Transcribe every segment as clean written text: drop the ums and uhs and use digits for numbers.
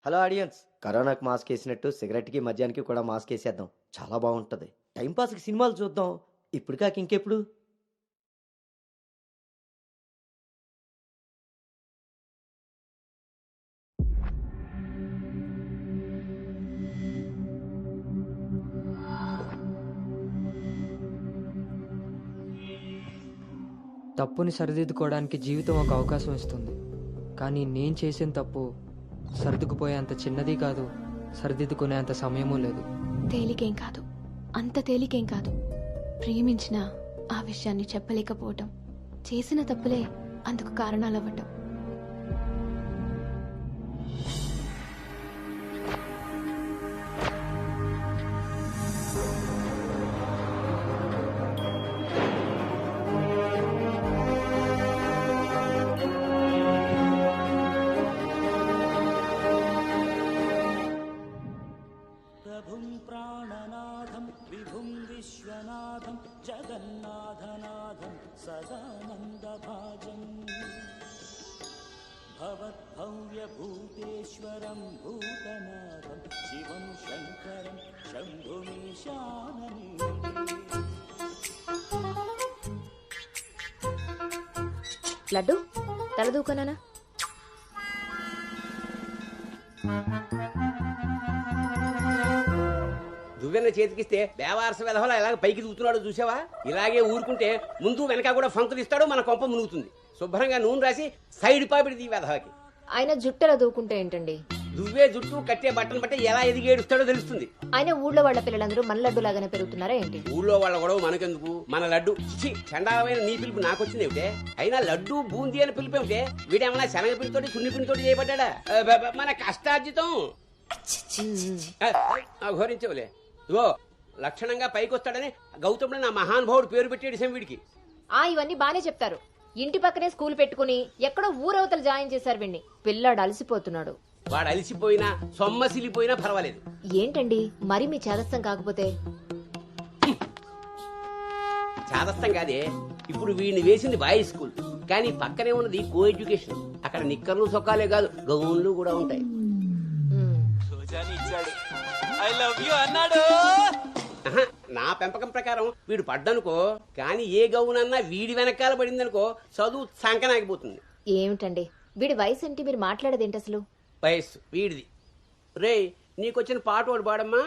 Hello audience, కరోనాకి mask వేసినట్టు సిగరెట్కి మద్యానికి కూడా మాస్క్ వేసేద్దాం. చాలా బాగుంటుంది. టైంపాస్కి సినిమాలు చూద్దాం. ఇప్పుడు కాక ఇంకెప్పుడు. తప్పుని సరిదిద్దుకోవడానికి జీవితం ఒక అవకాశం ఇస్తుంది. కానీ నేను చేసిన తప్పు సర్దుకుపోయేంత చిన్నది కాదు, సరిదిద్దుకునేంత సమయమూ లేదు. తేలికేం కాదు, అంత తేలికేం కాదు. ప్రేమించిన ఆ విషయాన్ని చెప్పలేకపోవటం, చేసిన తప్పులే అందుకు కారణాలవ్వటం. ప్రభుం ప్రాణనాథం విభుం విశ్వనాథం జగన్నాథనాథం సదానందభాజం భవద్భవ్యభూతేశ్వరం భూతనాథం శివం శంకరం శంభుమీశానని. లడ్డు తలదూకనా? దువ్వెన చేతికిస్తే దేవారస విధవలా ఇలాగ పైకి దూకుతున్నాడు చూసావా? ఇలాగే ఊరుకుంటే ముందు వెనక కూడా ఫంకులు ఇస్తాడు, మన కొంప మునుగుతుంది. శుభ్రంగా నూనె రాసి సైడ్ పాపిడి వెధవకి. ఆయన జుట్టెలా దూకుంటే ఏంటండి? దువ్వే జుట్టు కట్టే బట్టను బట్టి ఎలా ఎదిగి ఏడుస్తాడో తెలుస్తుంది. ఆయన ఊళ్ళో వాళ్ళ పిల్లలందరూ మన లడ్డు లాగానే పెరుగుతున్నారా ఏంటి? ఊళ్ళో వాళ్ళ గొడవ మనకెందుకు? మన లడ్డు చండాలమైన నీ పిలుపు నాకొచ్చింది ఏమిటే? అయినా లడ్డు బూందీ అని పిలుపు ఏమిటే? వీడేమన్నా శనగపిండితోటి సున్నిపిండితోటి చేయబడ్డా? మన కష్టార్జితం ఘోరించవులే. ఇగో లక్షణంగా పైకొస్తాడని గౌతముడు నా మహానుభావుడు పేరు పెట్టాడు వీడికి. ఇవన్నీ బానే చెప్తారు. ఇంటి పక్కనే స్కూల్ పెట్టుకుని ఎక్కడో ఊరవతలు జాయిన్ చేశారు వీడిని. పిల్లాడు అలసిపోతున్నాడు. వాడు అలిసిపోయినా సొమ్మసిలిపోయినా పర్వాలేదు. ఏంటండి మరి మీ చేదస్తం కాకపోతే? చాదస్తం కాదే, ఇప్పుడు వీడిని వేసింది బాయ్స్ స్కూల్, కానీ పక్కనే ఉన్నది కో ఎడ్యుకేషన్. అక్కడ నిక్కర్లు సొక్కాలే కాదు, గౌన్లు కూడా ఉంటాయి. ఐ లవ్ యు అన్నాడు. నా పెంపకం ప్రకారం వీడు పడ్డనుకో, కానీ ఏ గౌనన్నా వీడి వెనకాల పడిందనుకో చదువు సంకనాగిపోతుంది. ఏమిటండి వీడి వయసు ఏంటి? మీరు మాట్లాడేదేంటి అసలు? వయస్సు వీడిది. రే, నీకొచ్చిన పాట వాడు పాడమ్మా.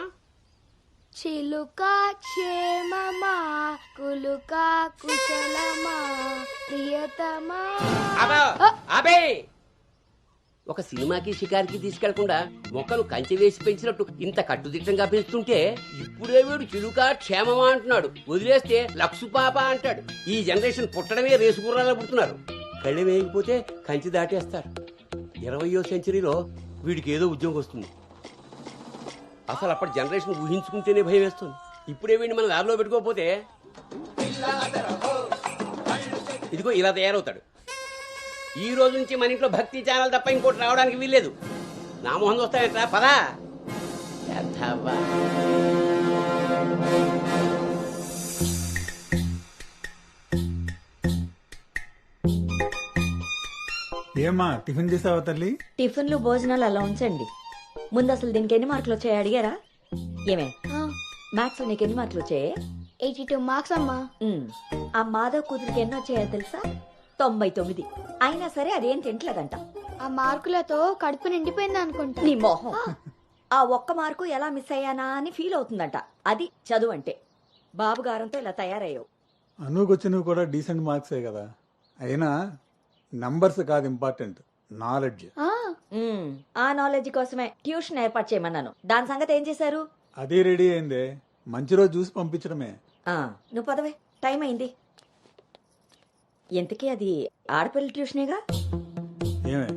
చిలుక క్షేమమా కులుక కుశలమా ప్రియతమా. అబే, ఒక సినిమాకి షికారికి తీసుకెళ్లకుండా మొక్కలు కంచె వేసి పెంచినట్టు ఇంత కట్టుదిట్టంగా పెంచుతుంటే ఇప్పుడే వీడు చిలుక క్షేమమా అంటున్నాడు. వదిలేస్తే లక్సు పాప అంటాడు. ఈ జనరేషన్ పుట్టడమే రేసుగుర్రాలా పుడుతున్నారు. కళ్ళు వేయకపోతే కంచి దాటేస్తారు. 20వ సెంచరీలో వీడికి ఏదో ఉద్యోగం వస్తుంది. అసలు అప్పటి జనరేషన్ ఊహించుకుంటేనే భయం వేస్తుంది. ఇప్పుడే వీడిని మన ల్యాబ్లో పెట్టుకోకపోతే ఇదిగో ఇలా తయారవుతాడు. ఈ రోజు నుంచి మన ఇంట్లో భక్తి ఛానల్ తప్ప ఇంకోటి రావడానికి వీల్లేదు. నా మొహం వస్తాయంట పదా. ఏమ్మా టిఫిన్ చేసావా తల్లి? టిఫిన్లు భోజనాలు అలా ఉంచండి. ముందు అసలు దీనికి ఎన్ని మార్కులు వచ్చాయి అడిగారా? ఏమే మ్యాథ్స్ నీకు ఎన్ని మార్కులు వచ్చాయి? 82 మార్క్స్ అమ్మా. ఆ మాధవ్ కూతురికి ఎన్ని వచ్చాయో తెలుసా? 99. అయినా సరే అదేం తింటలేదంట. ఆ మార్కులతో కడుపు నిండిపోయింది అనుకుంటా. నీ మొహం. ఆ ఒక్క మార్కు ఎలా మిస్ అయ్యానా అని ఫీల్ అవుతుందంట. అది చదువు అంటే. బాబు గారంతో ఇలా తయారయ్యావు. అనుకొచ్చినవి కూడా డీసెంట్ మార్క్సే కదా. అయినా నంబర్స్ కాదు ఇంపార్టెంట్, నాలెడ్జ్. ఆ నాలెడ్జ్ కోసమే ట్యూషన్ ఏర్పాటు చేయమన్నాను. దాని సంగతి ఏం చేశారు? అది రెడీ అయిందే, మంచి రోజు చూసి పంపించడమే. నువ్వు పదవే, టైం అయింది. ఎంతకీ అది ఆడపిల్ల ట్యూషనేగా? ఏమే,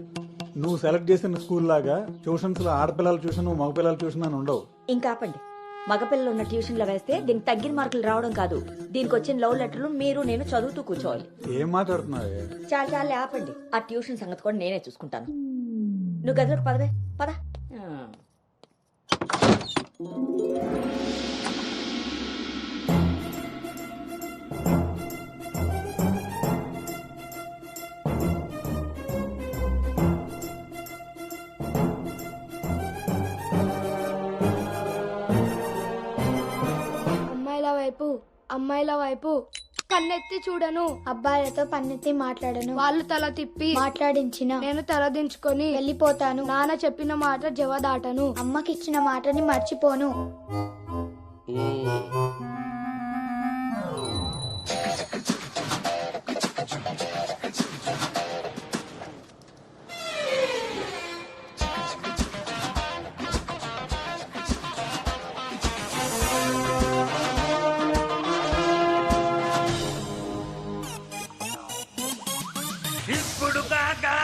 నువ్వు సెలెక్ట్ చేసిన స్కూల్ లాగా ట్యూషన్స్ లో ఆడపిల్లల ట్యూషన్ మగపిల్లల ట్యూషన్ అని ఉండవు. ఇంకాపండి. మగపిల్లలు ఉన్న ట్యూషన్లో వేస్తే దీనికి తగ్గిన మార్కులు రావడం కాదు, దీనికి వచ్చిన లవ్ లెటర్లు మీరు నేను చదువుతూ కూర్చోవాలి. ఏం మాట్లాడుతున్నావే? చాలా ఆపండి. ఆ ట్యూషన్ సంగతి కూడా నేనే చూసుకుంటాను. నువ్వు గదిలోకి పదవే, పద. వైపు అమ్మాయిల వైపు కన్నెత్తి చూడను. అబ్బాయిలతో పన్నెత్తి మాట్లాడను. వాళ్ళు తల తిప్పి మాట్లాడించిన నేను తల దించుకొని వెళ్ళిపోతాను. నాన్న చెప్పిన మాట జవదాటను. అమ్మకిచ్చిన మాటని మర్చిపోను. ఇప్పుడు కాగా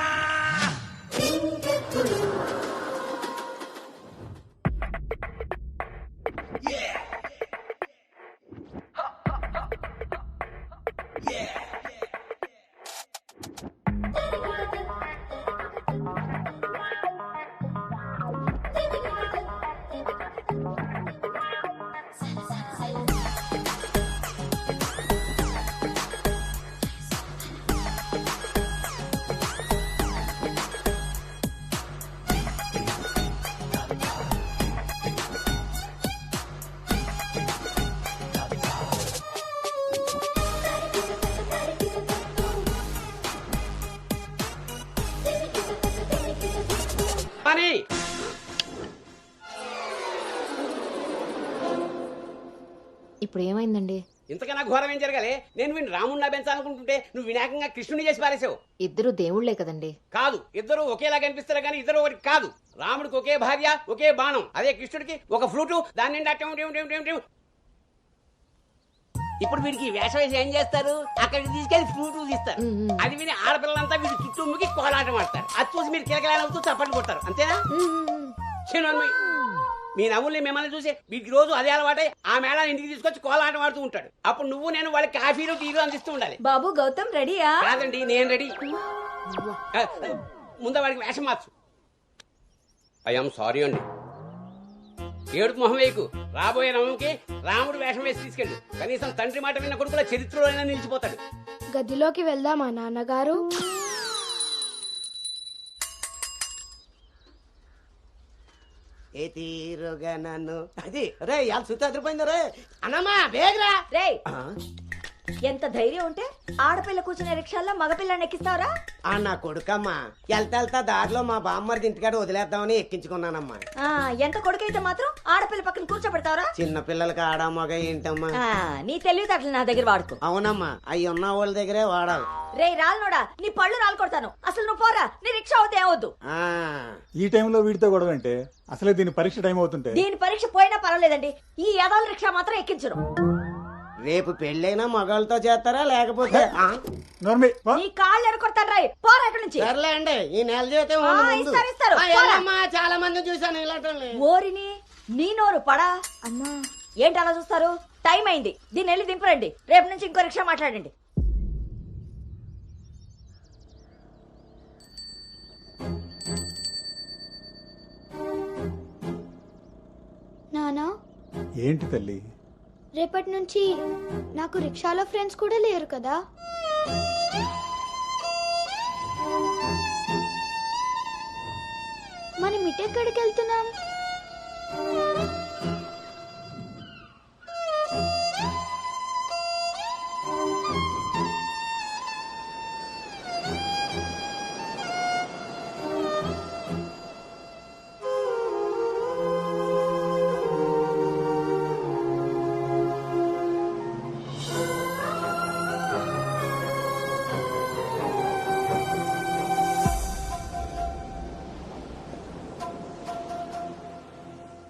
పని ఇప్పుడు ఏమైందండి? ఇంతకన్నా ఘోరం ఏం జరగాలి? నేను వీడిని రాముడిలా పెంచాలనుకుంటుంటే నువ్వు వినాయకంగా కృష్ణుని చేసి పారేసావు. ఇద్దరు దేవుళ్లే కదండి. కాదు, ఇద్దరు ఒకేలా కనిపిస్తారు కానీ ఇద్దరు ఒకటి కాదు. రాముడికి ఒకే భార్య, ఒకే బాణం. అదే కృష్ణుడికి ఒక ఫ్లూటు, దాని నిండా ఇప్పుడు వీడికి వేషం వేసి ఏం చేస్తారు? అక్కడికి తీసుకెళ్లి ఫ్లూటు తీస్తారు. అది విని ఆడపిల్లలంతా వీడి చుట్టూ ముగి కోలాటం ఆడతారు. అది చూసి మీరు కిలకలాడుతూ చప్పట్లు కొడతారు. అంతేనా? చిన్నమ్మాయి, మీ నవ్వుల్ని మిమ్మల్ని చూసి వీటికి రోజు అదే అలవాటై ఆ మేళ ఇంటికి తీసుకొచ్చి కోలాటం ఆడుతూ ఉంటాడు. అప్పుడు నువ్వు నేను వాళ్ళకి కాఫీలు టీలు అందిస్తూ ఉండాలి. బాబు గౌతమ్ రెడీయా? కాదండి, నేను రెడీ. ముందు వాడికి వేషం మార్చు. ఐఎమ్ సారీ అండి. ఏడుపు మొహం వేయకు. రాబోయే నవంకి రాముడు వేషం వేసి తీసుకెళ్ళు. కనీసం తండ్రి మాట విన్న కొడుకుల చరిత్రలో అయినా నిలిచిపోతాడు. గదిలోకి వెళ్దామా నాన్నగారు? ఏ తీరుగా నన్ను అది రే ఇవాళ సుత్తి అదిరిపోయింది రే అన్నమ్మా బేగరా రే ఎంత ధైర్యం ఉంటే ఆడపిల్ల కూర్చునే రిక్షాల్లో మగపిల్లని ఎక్కిస్తావరా? నా కొడుకమ్మా వెళ్తా దారిలో మా బామ్మర్ది ఇంటికాడ వదిలేద్దామని ఎక్కించుకున్నానమ్మా. ఎంత కొడుకైతే మాత్రం ఆడపిల్ల పక్కన కూర్చోబెడతావరా? చిన్న పిల్లలకి ఆడా మగ ఏంటమ్మా? నీ తెలివితేటలు నా దగ్గర వాడుకో. అవునమ్మా, అవి ఉన్న వాళ్ళ దగ్గరే వాడాలి. రే రాలనోడా, నీ పళ్ళు రాలు కొడతాను. అసలు నువ్వు పోరా, నీ రిక్షా అవుతే ఏమవుద్దు. ఈ టైంలో వీడితో గొడవ అంటే అసలే దీని పరీక్ష టైం అవుతుంటే. దీని పరీక్ష పోయినా పర్వాలేదండి, ఈ యదాల రిక్షా మాత్రం ఎక్కించరు. రేపు పెళ్ళైనా మగాళ్ళతో చేస్తారా లేకపోతే నీ కాళ్ళు ఎరకొడతాను రాయ్, పోరా ఇక్కడి నుంచి. సర్లే అండి, ఈ నెల జీతం ఇస్తారు. చాలా మంది చూసాను ఇలాంటి. ఓరిని నీ నోరు పడా అమ్మా. ఏంటి అలా చూస్తారు? టైం అయింది, దీన్ని వెళ్ళి దింపరండి. రేపు నుంచి ఇంకో రిక్షా మాట్లాడండి. నానా, ఏంటి తల్లి? రేపటి నుంచి నాకు రిక్షాలో ఫ్రెండ్స్ కూడా లేరు కదా? మనం ఇటెక్కడికి వెళ్తున్నాం?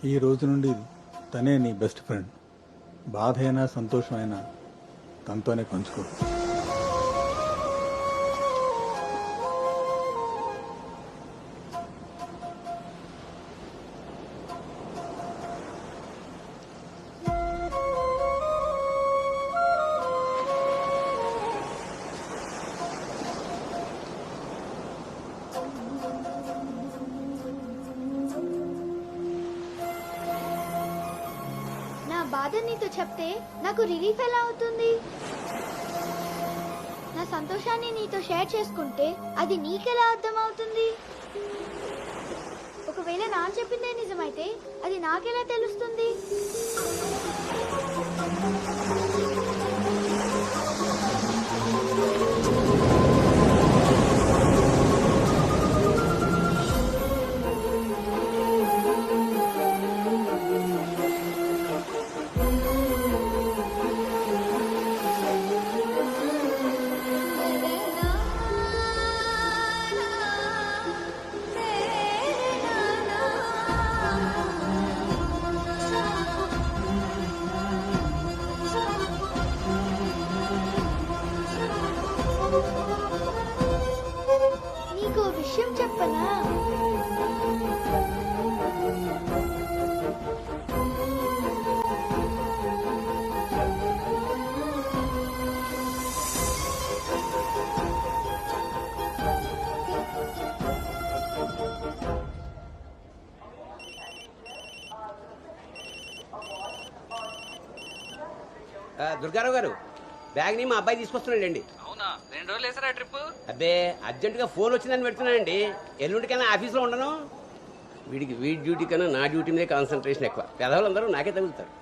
ఈ రోజు నుండి తనే నీ బెస్ట్ ఫ్రెండ్. బాధ అయినా సంతోషమైనా తనతోనే పంచుకో. బాధ నీతో చెప్తే నాకు రిలీఫ్ ఎలా అవుతుంది? నా సంతోషాన్ని నీతో షేర్ చేసుకుంటే అది నీకెలా అర్థం అవుతుంది? ఒకవేళ నాన్న చెప్పిందే నిజమైతే అది నాకెలా తెలుస్తుంది? నీకు విషయం చెప్పనా? దుర్గారావు గారు బ్యాగ్ ని మా అబ్బాయి తీసుకొస్తున్నాడండి. అవునా 2 రోజులు వేసారా ట్రిప్? అబ్బే అర్జెంట్ గా ఫోన్ వచ్చిందని పెడుతున్నానండి. ఎల్లుండికైనా ఆఫీస్లో ఉండను. వీడి డ్యూటీ కన్నా నా డ్యూటీ మీదే కాన్సన్ట్రేషన్ ఎక్కువ. పెదవులందరూ నాకే తగులుతారు.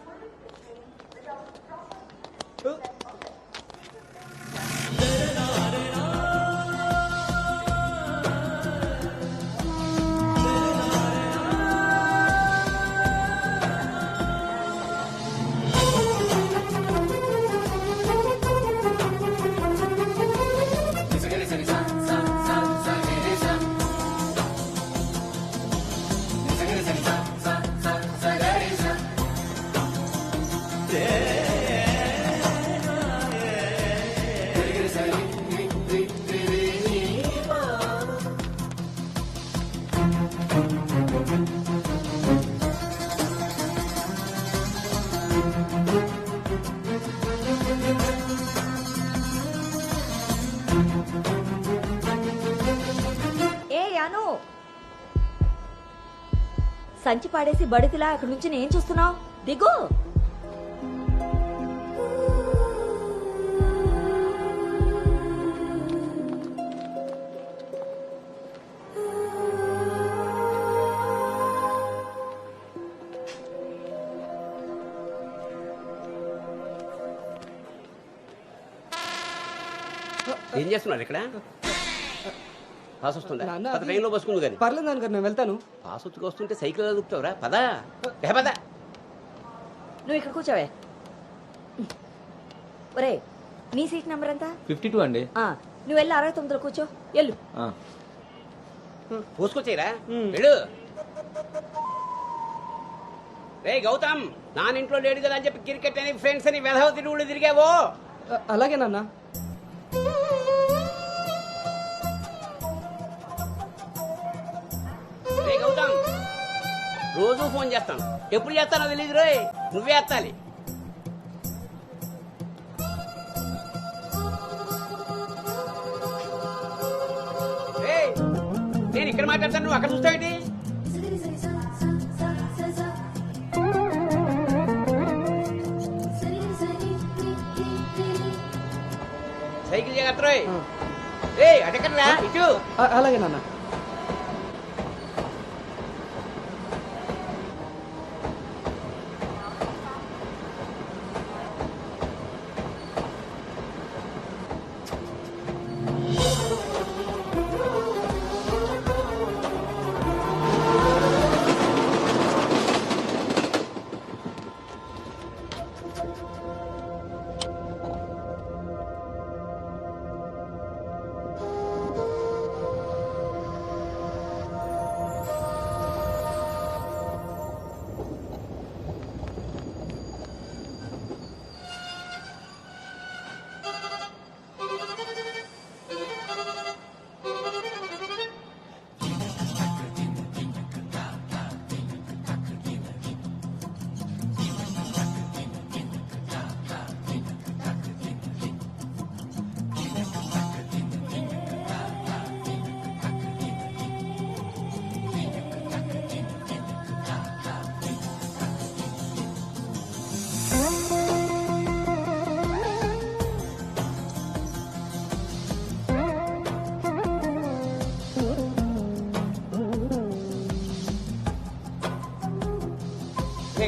ఏ యాను, సంచి పాడేసి బడితిలా అక్కడి నుంచి నేను చూస్తున్నావు? దిగు. ఏం చేస్తున్నారు ఇక్కడ? పాస్ వస్తుందా? పద ట్రైన్లో బసుకుంది కానీ. పర్లేదు నాన్నగారు, నేను వెళ్తాను. పాస్ వచ్చుకు వస్తుంటే సైకిల్ దొక్కుతావురా? పదా పద. నువ్వు ఇక్కడ కూర్చోవే. ఒరే, నీ సీట్ నెంబర్ ఎంత? 52 అండి. నువ్వు వెళ్ళి 69లో కూర్చో. వెళ్ళు. పోసుకొచ్చేరా వెళ్ళు. రే గౌతమ్, నానింట్లో లేడు కదా అని చెప్పి క్రికెట్ అని ఫ్రెండ్స్ అని వెధవ తిరుగుడు తిరిగావో. అలాగే నాన్న. రే గౌతమ్, రోజు ఫోన్ చేస్తాను. ఎప్పుడు చేస్తానో తెలియదు రోయ్, నువ్వే ఎత్తాలి. నేను ఇక్కడ మాట్లాడతాను, నువ్వు అక్కడ చూస్తావేంటి? సైకిల్ జాగ్రత్త రోయ్. అటెక్కడరా ఇటు. అలాగే నాన్న.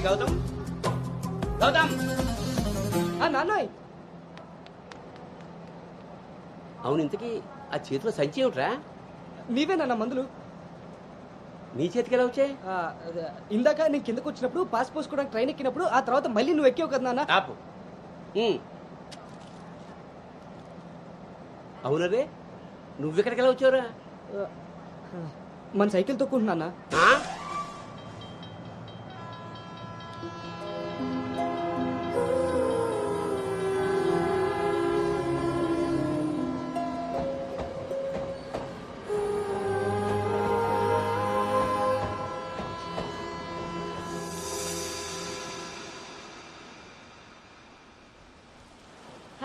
గౌతమ్, గౌతమ్ నాన్నోయ్ అవును, ఇంతకీ ఆ చేతిలో సంచి ఏమిట్రా? నీవేనా మందులు? నీ చేతికి ఎలా వచ్చాయి? ఇందాక నేను కిందకు వచ్చినప్పుడు పాస్ పోసుకోవడానికి ట్రైన్ ఎక్కినప్పుడు ఆ తర్వాత మళ్ళీ నువ్వు ఎక్కావు కదా నాన్న. ఆపు. అవునరే, నువ్వెక్కడికి ఎలా వచ్చావురా? మన సైకిల్ తొక్కుంటున్నా. ఆ?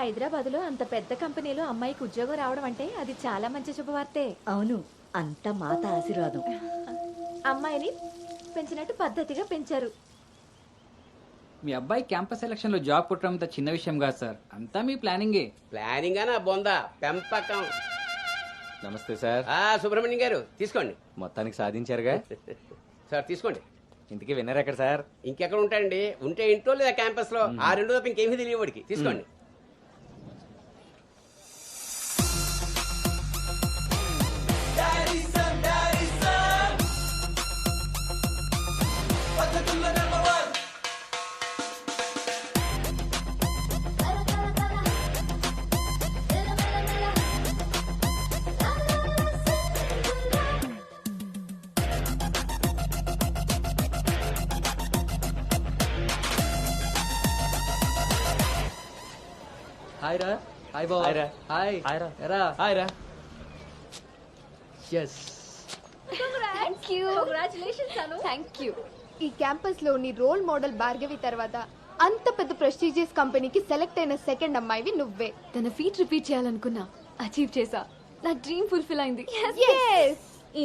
హైదరాబాద్ లో అంత పెద్ద కంపెనీలో అమ్మాయికి ఉద్యోగం రావడం అంటే అది చాలా మంచి శుభవార్తే. అవును, అంత మాత ఆశీర్వాదం. అమ్మాయిని పెంచినట్టు పద్ధతిగా పెంచారు. మీ అబ్బాయి క్యాంపస్ సెలక్షన్ లో జాబ్ కొట్టడం అంత చిన్న విషయం కాదు సార్, అంతా మీ ప్లానింగే. ప్లానింగ్ అనా బొందా పెంపకం. నమస్తే సార్. సుబ్రహ్మణ్యం గారు తీసుకోండి. మొత్తానికి సాధించారుగా. సార్ తీసుకోండి. ఇంతకీ విన్నర్ ఎక్కడ సార్? ఇంకెక్కడ ఉంటాయండి, ఉంటే ఇంట్లో లేదా క్యాంపస్ లో. ఆ రెండు తప్ప ఇంకేమీ తెలియవాడికి. తీసుకోండి. హాయ్ రా. హాయ్ బాబు. హాయ్ రా. హాయ్. హాయ్ రా. ఎరా. హాయ్ రా. ఎస్. Thank you. ఈ క్యాంపస్ లో నీ రోల్ మోడల్ భార్గవి తర్వాత అంత పెద్ద ప్రెస్టీజియస్ కంపెనీకి సెలెక్ట్ అయిన సెకండ్ అమ్మాయివి నువ్వే. తన ఫీట్ రిపీట్ చేయాలనుకున్నా, అచీవ్ చేసా. నా డ్రీమ్ ఫుల్ఫిల్ అయింది.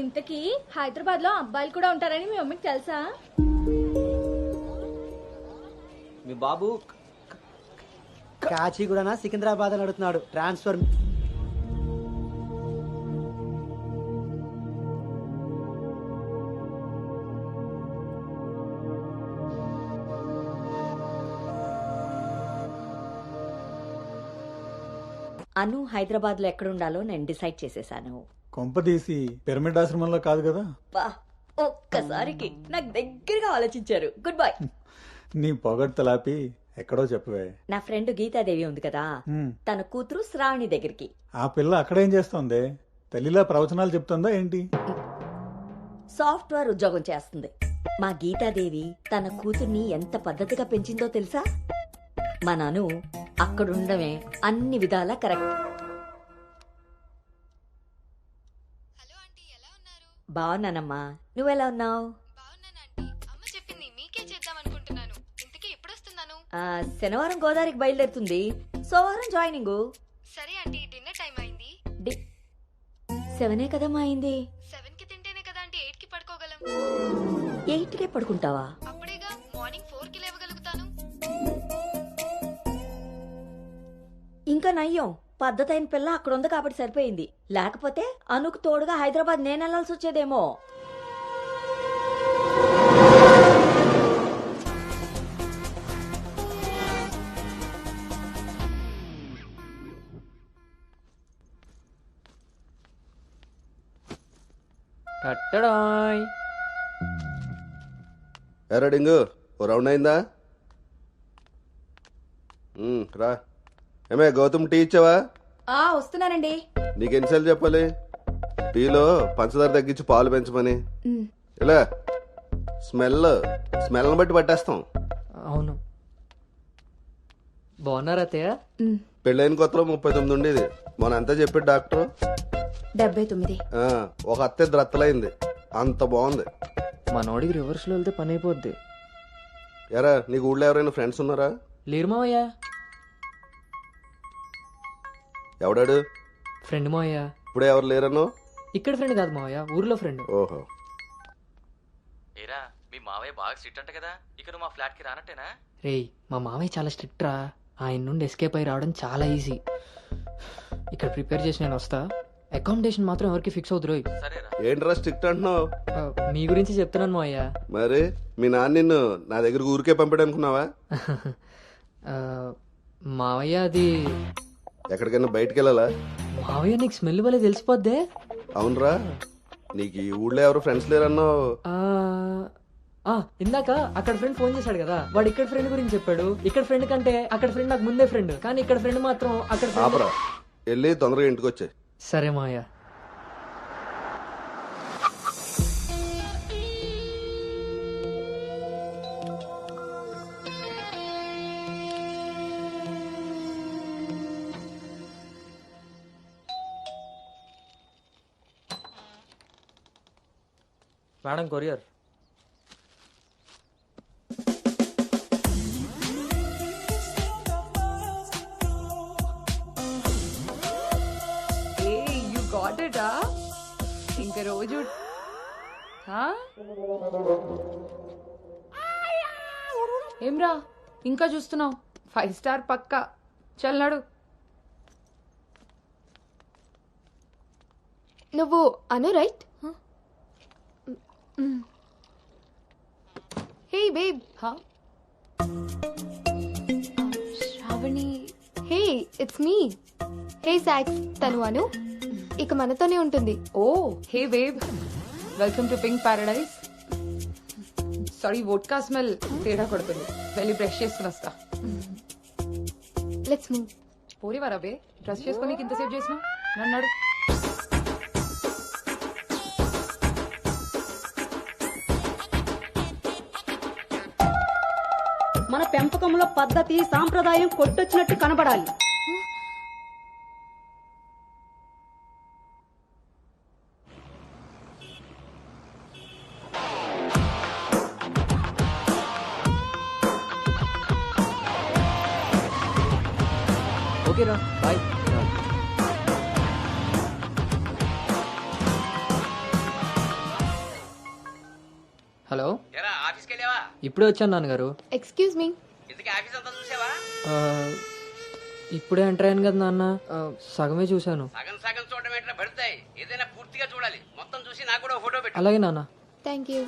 ఇంతకీ హైదరాబాద్ లో అబ్బాయిలు కూడా ఉంటారని మీ మమ్మీకి తెలుసా? మీ బాబు కాచిగూడనా సికింద్రాబాద్ అని అడుగుతున్నాడు. ట్రాన్స్ఫర్. అను హైదరాబాద్ లో ఎక్కడుండాలో నేను డిసైడ్ చేసేసాను. కొంపదీసి పిరమిడ్ ఆశ్రమంలో కాదు కదా? బా, ఒక్కసారికి నాకు దగ్గరగా ఆలోచించారు. Good bye. నీ పొగడ్తలాపి ఎక్కడో చెప్పవే. నా ఫ్రెండ్ గీతాదేవి ఉంది కదా, తన కూతురు శ్రావణి దగ్గరికి. ఆ పిల్ల అక్కడేం చేస్తోంది? తల్లిలా ప్రవచనాలు చెప్తుందా ఏంటి? సాఫ్ట్వేర్ ఉద్యోగం చేస్తుంది. మా గీతాదేవి తన కూతుర్ని ఎంత పద్ధతిగా పెంచిందో తెలుసా? మా నాను అక్కడుండమే అన్ని విధాలా కరెక్ట్. బాగున్నానమ్మా, నువ్వెలా ఉన్నావు? శనివారం గోదావరికి బయలుదేరుతుంది, సోమవారం జాయినింగ్. సరే ఆంటీ, డిన్నర్ టైం అయింది. 7 కదమ్మా అయింది. 7 కి తింటేనే కదా ఆంటీ 8 కి పడుకోగలం. 8కే పడుకుంటావా? అప్పుడేగా మార్నింగ్ 4 కి లేవగలుగుతాను. ఇంకా నయ్యం, పద్ధతైన పిల్ల అక్కడ ఉంది కాబట్టి సరిపోయింది. లేకపోతే అనుకు తోడుగా హైదరాబాద్ నేను వెళ్లాల్సి వచ్చేదేమో. కట్టడాయ్. ఎరా డింగు, ఓ రౌండ్ అయిందా? రా. ఏమే గౌతమ్, టీ ఇచ్చావా? వస్తున్నానండి. నీకెన్నిసార్లు చెప్పాలి టీలో పంచదార తగ్గించి పాలు పెంచమని? ఇలా స్మెల్ బట్టి పట్టేస్తాం. అవును. బాగున్నారా అత్తయ్య? పెళ్ళైన కొత్తలో 39 ఉండేది. మొన్న అంతా చెప్పాడు డాక్టర్. 79. ఒక అత్తే రత్తలైంది. అంత బాగుంది. మనోడికి రివర్స్ లో వెళ్తే పని అయిపోద్ది. ఎరా, నీకు ఊళ్ళో ఎవరైనా ఫ్రెండ్స్ ఉన్నారా? లేరు మావయ్య. ఎవడాడు? ఫ్రెండ్ మావయ్య. ఇప్పుడే ఎవరు లేరను? ఇక్కడ ఫ్రెండ్ కాదు మావయ్య, ఊర్లో ఫ్రెండ్. ఓహో. ఏరా, మీ మావయ్య బాగా స్ట్రిక్ట్ అంట కదా, ఇక నువ్వు మా ఫ్లాట్ కి రానట్టేనా? రేయ్, మా మావయ్య చాలా స్ట్రిక్ట్ రా. ఆయన నుండి ఎస్కేప్ అయి రావడం చాలా ఈజీ. ఇక్కడ ప్రిపేర్ చేసి నేను వస్తా. అకామిడేషన్ మాత్రం ఎవరికి ఫిక్స్ అవుతురు. సరేరా. ఏంట్రా స్ట్రిక్ట్ అంటున్నావు? మీ గురించి చెప్తున్నాను మావయ్య. మరి మీ నాన్న నిన్ను నా దగ్గరకు ఊరికే పంపాడు అనుకున్నావా? మావయ్య అది ఎక్కడికైనా బయటికి వెళ్ళాలా? మావయ్య నీకు స్మెల్ వల్ల తెలిసిపోద్దే. అవునరా, నీకు ఈ ఊళ్ళో ఎవరు ఫ్రెండ్స్ లేరన్నావు. ఇందాక అక్కడ ఫ్రెండ్ ఫోన్ చేశాడు కదా, వాడు ఇక్కడ ఫ్రెండ్ గురించి చెప్పాడు. ఇక్కడ ఫ్రెండ్ కంటే అక్కడ ఫ్రెండ్ నాకు ముందే ఫ్రెండ్, కానీ ఇక్కడ ఫ్రెండ్ మాత్రం అక్కడ friend. ఆపరా, వెళ్ళి తొందరగా ఇంటికి వచ్చాయి. సరే మావయ్య. Madam courier. You got it ఇంక రోజు ఏమ్రా ఇంకా చూస్తున్నావు? 5 స్టార్ పక్కా. చల్లాడు. నువ్వు Anu right? Hey babe. Sravani. Hey it's me. Hey సాక్స్, తను అను. ఇక మనతోనే ఉంటుంది. Oh hey wave, welcome to Pink Paradise. Sorry, vodka smell తేడా కొడుతుంది. వెళ్ళి బ్రష్ చేసుకుని వస్తా. Let's move. పోరివారా బే, డ్రెస్ చేసుకొని ఇంతసేపు చేసినా నన్నాడు. మన పెంపకంలో పద్ధతి సాంప్రదాయం కొట్టొచ్చినట్టు కనబడాలి. ఓకేరా, బాయ్. హలో, ఆఫీస్కి వెళ్ళావా? ఇప్పుడే వచ్చాను నాన్నగారు. Excuse me. ఇంతకీ ఆఫీస్ అంతా చూసావా? ఇప్పుడే ఎంటర్ అయ్యాను కదా నాన్న, సగమే చూశాను. సగం సగం చూడడం ఏంటో పడతాయి. ఏదైనా పూర్తిగా చూడాలి. మొత్తం చూసి నాకు కూడా ఫోటో పెట్టు. అలాగే నాన్న. Thank you.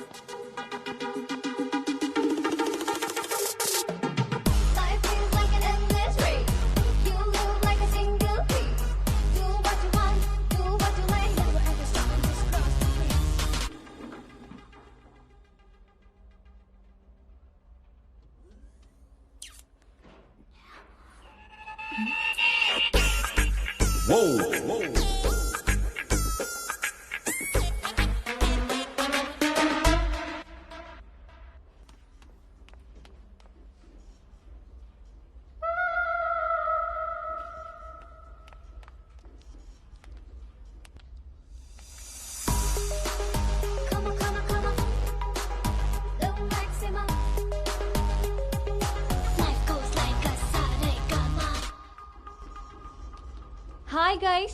Hi guys,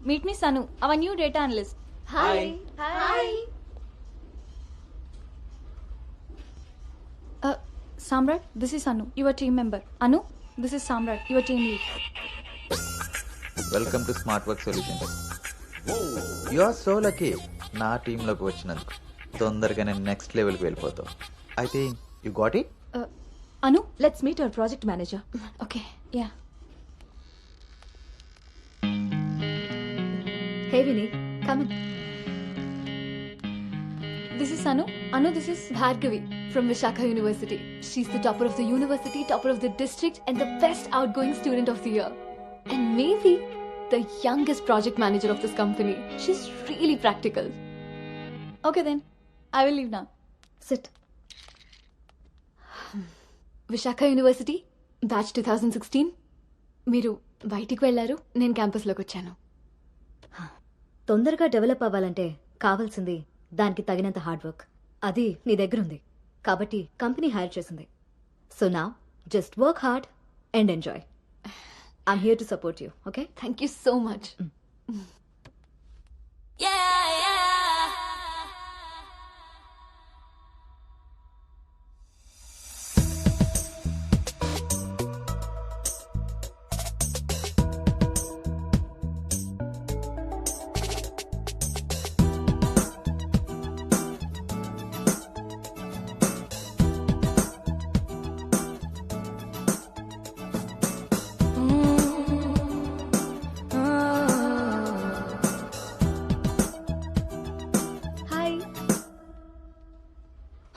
meet me Sanu, our new data analyst. Hi. Hi. Samrat, this is Anu, your team member. Anu, this is Samrat, your team lead. Welcome to Smart Work Solutions. You are so lucky నా టీంలోకి వచ్చినందుకు. తొందరగానే next లెవెల్కి వెళ్ళిపోతావు. I think you got it. Anu, let's meet our project manager. Okay, yeah. Hey Vinny, come in. This is Anu. Anu, this is Bhargavi from Vishakha University. She's the topper of the university, topper of the district, and the best outgoing student of the year. And maybe the youngest project manager of this company. She's really practical. Okay then, I will leave now. Sit. Vishakha University, batch 2016. మీరు బయటికి వెళ్ళారు, నేను క్యాంపస్లోకి వచ్చాను. తొందరగా develop అవ్వాలంటే కావాల్సింది దానికి తగినంత హార్డ్ వర్క్. అది నీ దగ్గర ఉంది కాబట్టి కంపెనీ హైర్ చేసింది. సో నా just work hard and enjoy. I'm here to support you. Okay, thank you so much.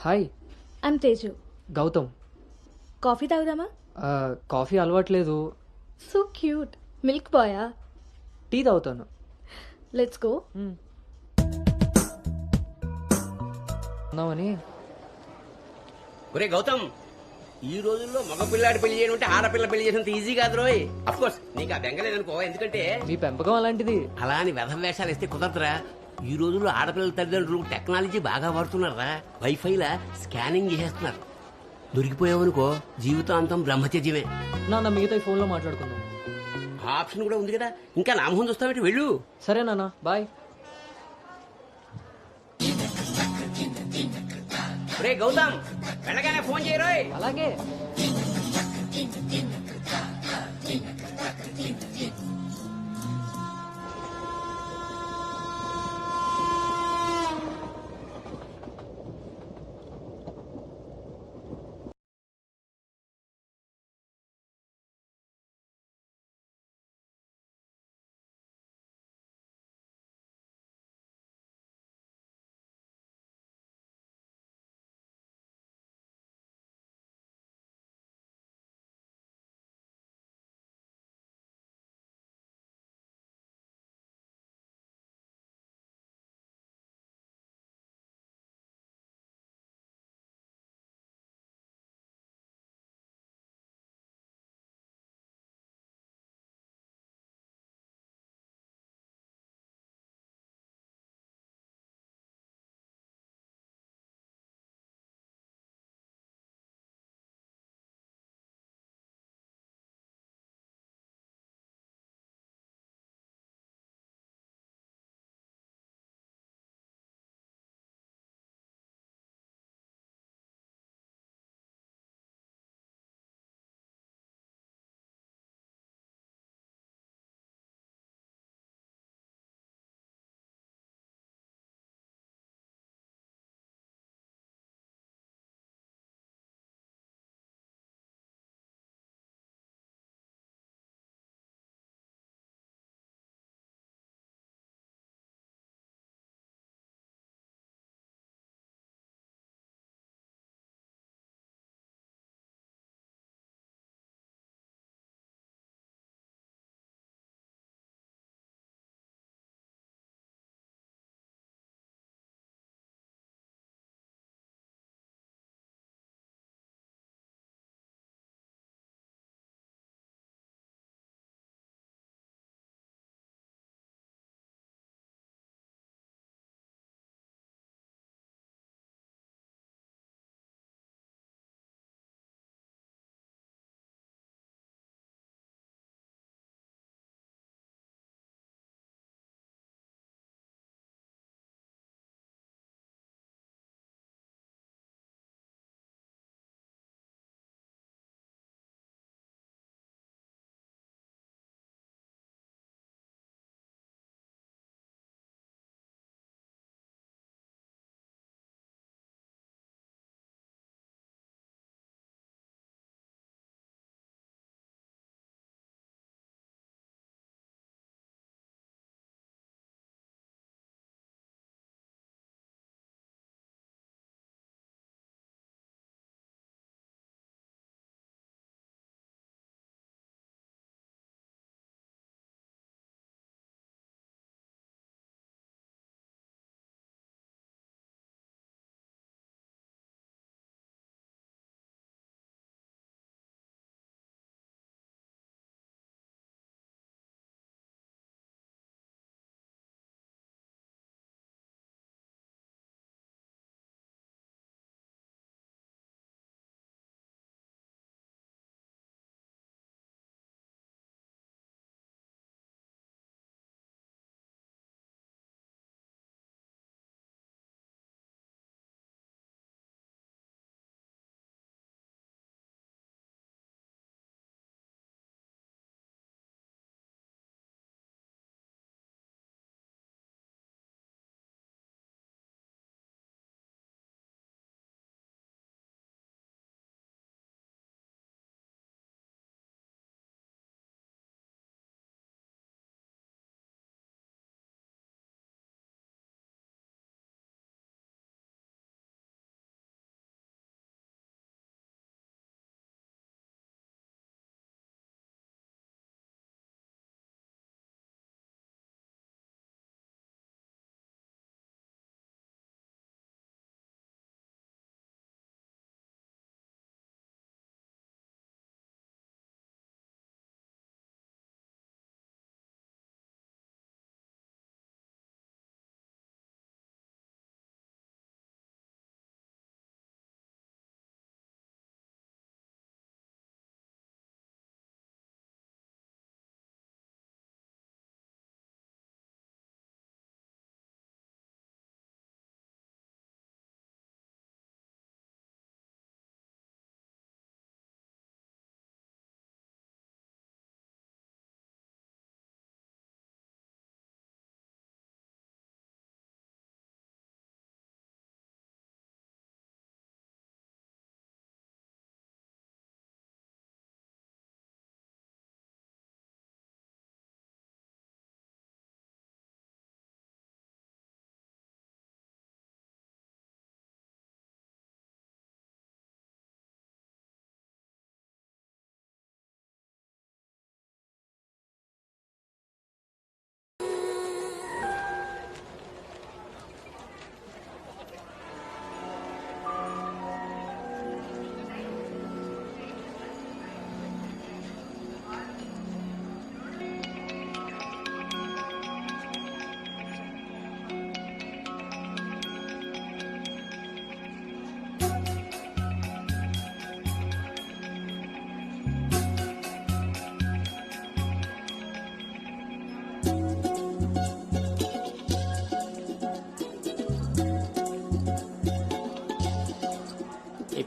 Hi. I'm Teju. Gautam. Coffee తాగుదామా? కాఫీ అలవాట్లేదు. So cute. మిల్క్ బాయా? టీ తాగుతాను. Let's go. ఉన్నామని. ఒరే గౌతమ్, ఈ రోజుల్లో మగ పిల్లాడి పెళ్లి చేయడం అంటే ఆడపిల్ల పెళ్లి చేసినంత ఈజీ కాదు రోయ్. అఫ్ కోర్స్ నీకు ఆ బెంగలేదనుకో, ఎందుకంటే మీ పెంపకం అలాంటిది. అలా అని వెధ వేషాలు వేస్తే కుదరదురా. ఈ రోజుల్లో ఆడపిల్లల తల్లిదండ్రులు టెక్నాలజీ బాగా వాడుతున్నారా. వైఫైలా స్కానింగ్ చేసేస్తున్నారు. దొరికిపోయావనుకో జీవితాంతం బ్రహ్మచర్యమే. నాన్న మిగతా ఈ ఫోన్లో మాట్లాడుకుందాం. ఆ ఆప్షన్ కూడా ఉంది కదా. ఇంకా నా ముందు వస్తావేంటి, వెళ్ళు. సరే నాన్న, బాయ్. రే గౌతమ్, వెళ్ళగానే ఫోన్ చేయరోయ్. అలాగే.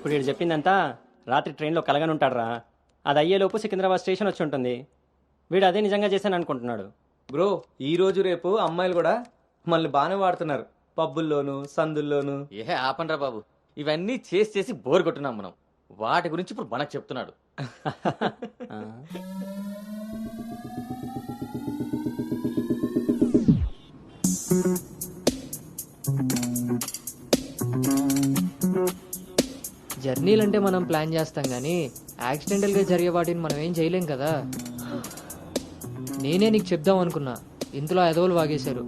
ఇప్పుడు వీడు చెప్పిందంతా రాత్రి ట్రైన్లో కలగని ఉంటాడురా. అది అయ్యేలోపు సికింద్రాబాద్ స్టేషన్ వచ్చి ఉంటుంది. వీడు అదే నిజంగా చేశాను అనుకుంటున్నాడు. బ్రో ఈ రోజు రేపు అమ్మాయిలు కూడా మనల్ని బాగానే వాడుతున్నారు, పబ్బుల్లోను సందుల్లోను. ఏ ఆపండ్రా బాబు, ఇవన్నీ చేసి చేసి బోర్ కొట్టున్నాం మనం. వాటి గురించి ఇప్పుడు మనకు చెప్తున్నాడు. జర్నీలంటే మనం ప్లాన్ చేస్తాం కానీ యాక్సిడెంటల్గా జరిగే వాటిని మనం ఏం చేయలేం కదా. నేనే నీకు చెప్దాం అనుకున్నా, ఇంతలో ఎదవలు వాగేశారు.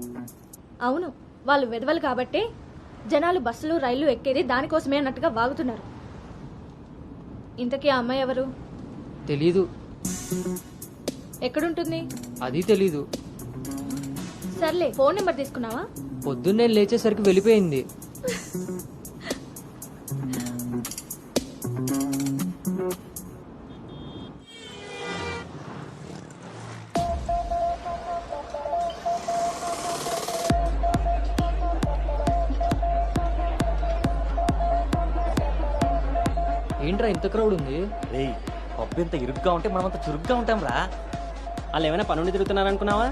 అవును, వాళ్ళు వెదవలు కాబట్టే జనాలు బస్సులు రైళ్లు ఎక్కేది దానికోసమే అన్నట్టుగా వాగుతున్నారు. ఇంతకీ ఆ అమ్మాయి ఎవరు? తెలీదు. ఎక్కడుంటుంది? అది తెలీదు. సర్లే, ఫోన్ నెంబర్ తీసుకున్నావా? పొద్దున్నే లేచేసరికి వెళ్ళిపోయింది. ఏంట్రా ఇంత క్రౌడ్ ఉంది? రేయ్ పబ్బు ఎంత ఇరుగ్గా ఉంటే మనం అంత చురుగ్గా ఉంటాం రా. వాళ్ళు ఏమైనా పనుండి తిరుగుతున్నారనుకున్నావా?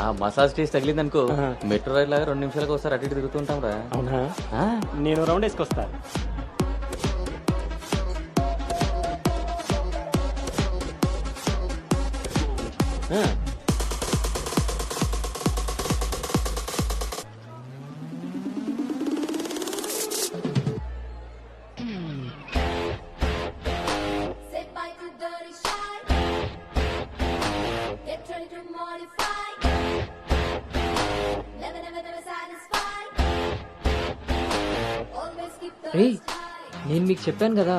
ఆ మసాజ్ టేస్ట్ తగిలిందనుకో, మెట్రో రైల్ లాగా 2 నిమిషాలకు ఒకసారి అటు ఇటు తిరుగుతుంటాం రా. అవునా? నేను రౌండ్ వేసుకొస్తా. రే, నేను మీకు చెప్పాను కదా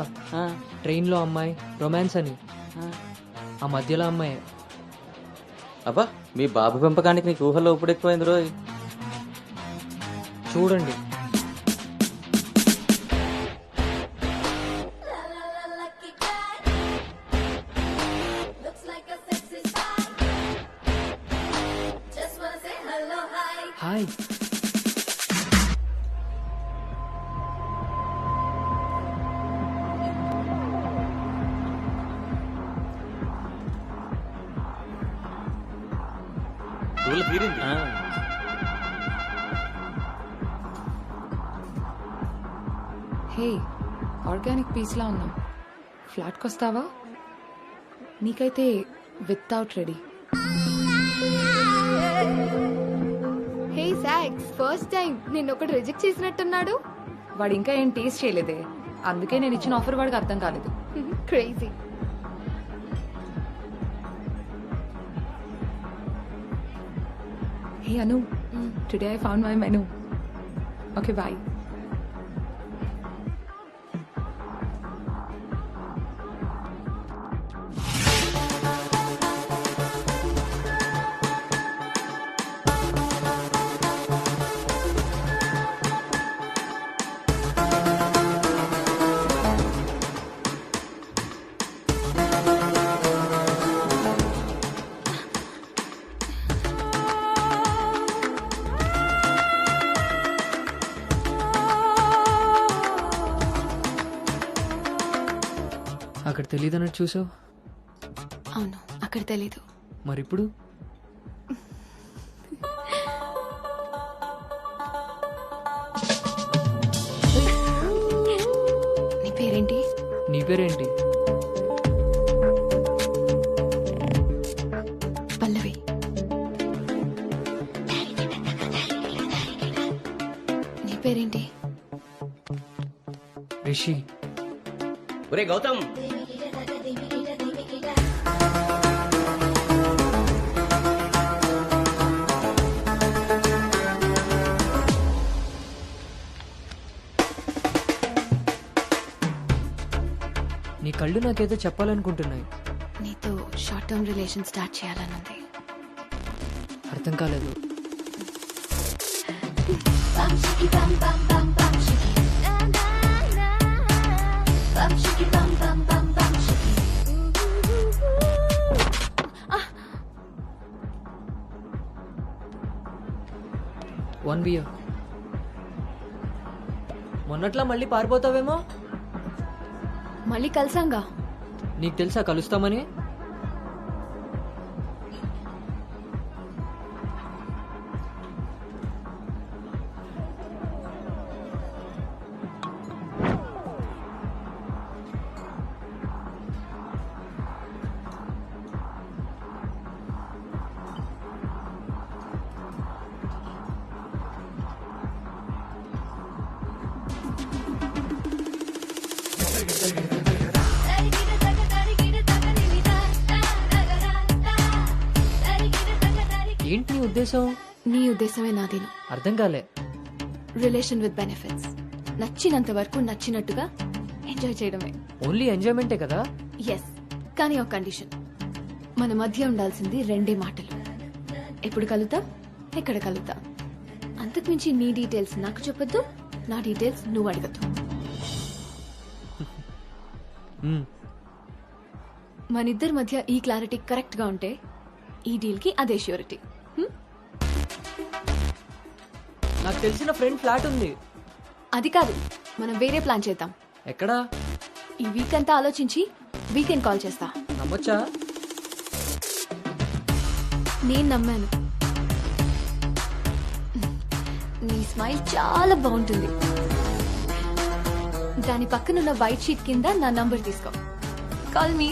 ట్రైన్లో అమ్మాయి రొమాన్స్ అని. ఆ మధ్యలో అమ్మాయి. అబ్బా, మీ బాబు పెంపకానికి నీకు ఊహల్లో ఇప్పుడు ఎక్కువైంది రోజు. చూడండి. హాయ్. తీరింది. హే, ఆర్గానిక్ పీస్లా ఉన్నాం. ఫ్లాట్కి వస్తావా? నీకైతే వితౌట్ రెడీ. హే సాక్స్, ఫస్ట్ టైం నిన్ను ఒకటి రిజెక్ట్ చేసినట్టున్నాడు. వాడు ఇంకా ఏం టేస్ట్ చేయలేదే, అందుకే నేను ఇచ్చిన ఆఫర్ వాడికి అర్థం కాలేదు. Crazy. Hey Anu, today I found my menu. Okay, bye. అక్కడ తెలీదన్నట్టు చూసావు. అవును, అక్కడ తెలీదు. మరిప్పుడు నీ పేరేంటి? నీ పేరేంటి? పల్లవి. నీ పేరేంటి? రిషి. ఒరే గౌతమ్, నీ కళ్ళు నాకేదో చెప్పాలనుకుంటున్నాయి. నీతో షార్ట్ టర్మ్ రిలేషన్ స్టార్ట్ చేయాలనుంది. అర్థం కాలేదు. One beer. మొన్నట్లా మళ్ళీ పారిపోతావేమో. మళ్ళీ కలిసాంగా. నీకు తెలుసా కలుస్తామని? ఏంటి నీ ఉద్దేశం? నీ ఉద్దేశమే నాదేను. అర్థం కాలే. Relation with benefits. నచ్చినంత వరకు నచ్చినట్టుగా ఎంజాయ్ చేయడమే. ఓన్లీ ఎంజాయ్మెంటే కదా? ఎస్, కానీ ఒక కండిషన్. మన మధ్య ఉండాల్సింది 2 మాటలు. ఎప్పుడు కలుద్దాం, ఎక్కడ కలుద్దాం. అంతకుమించి నీ డీటెయిల్స్ నాకు చెప్పొద్దు, నా డీటెయిల్స్ నువ్వు అడగద్దు. మనిద్దరి మధ్య ఈ క్లారిటీ కరెక్ట్ గా ఉంటే ఈ డీల్ కి అదే ష్యూరిటీ. నాకు తెలిసిన ఫ్రెండ్ ఫ్లాట్ ఉంది. అది కాదు, మనం వేరే ప్లాన్ చేద్దాం. ఎక్కడా? ఈ వీక్ అంతా ఆలోచించి వీకెండ్ కాల్ చేస్తా. నమ్మొచ్చా? నేను నమ్మాను. నీ స్మైల్ చాలా బాగుంటుంది. దాని పక్కనున్న వైట్ షీట్ కింద నా నంబర్ తీసుకో. Call me.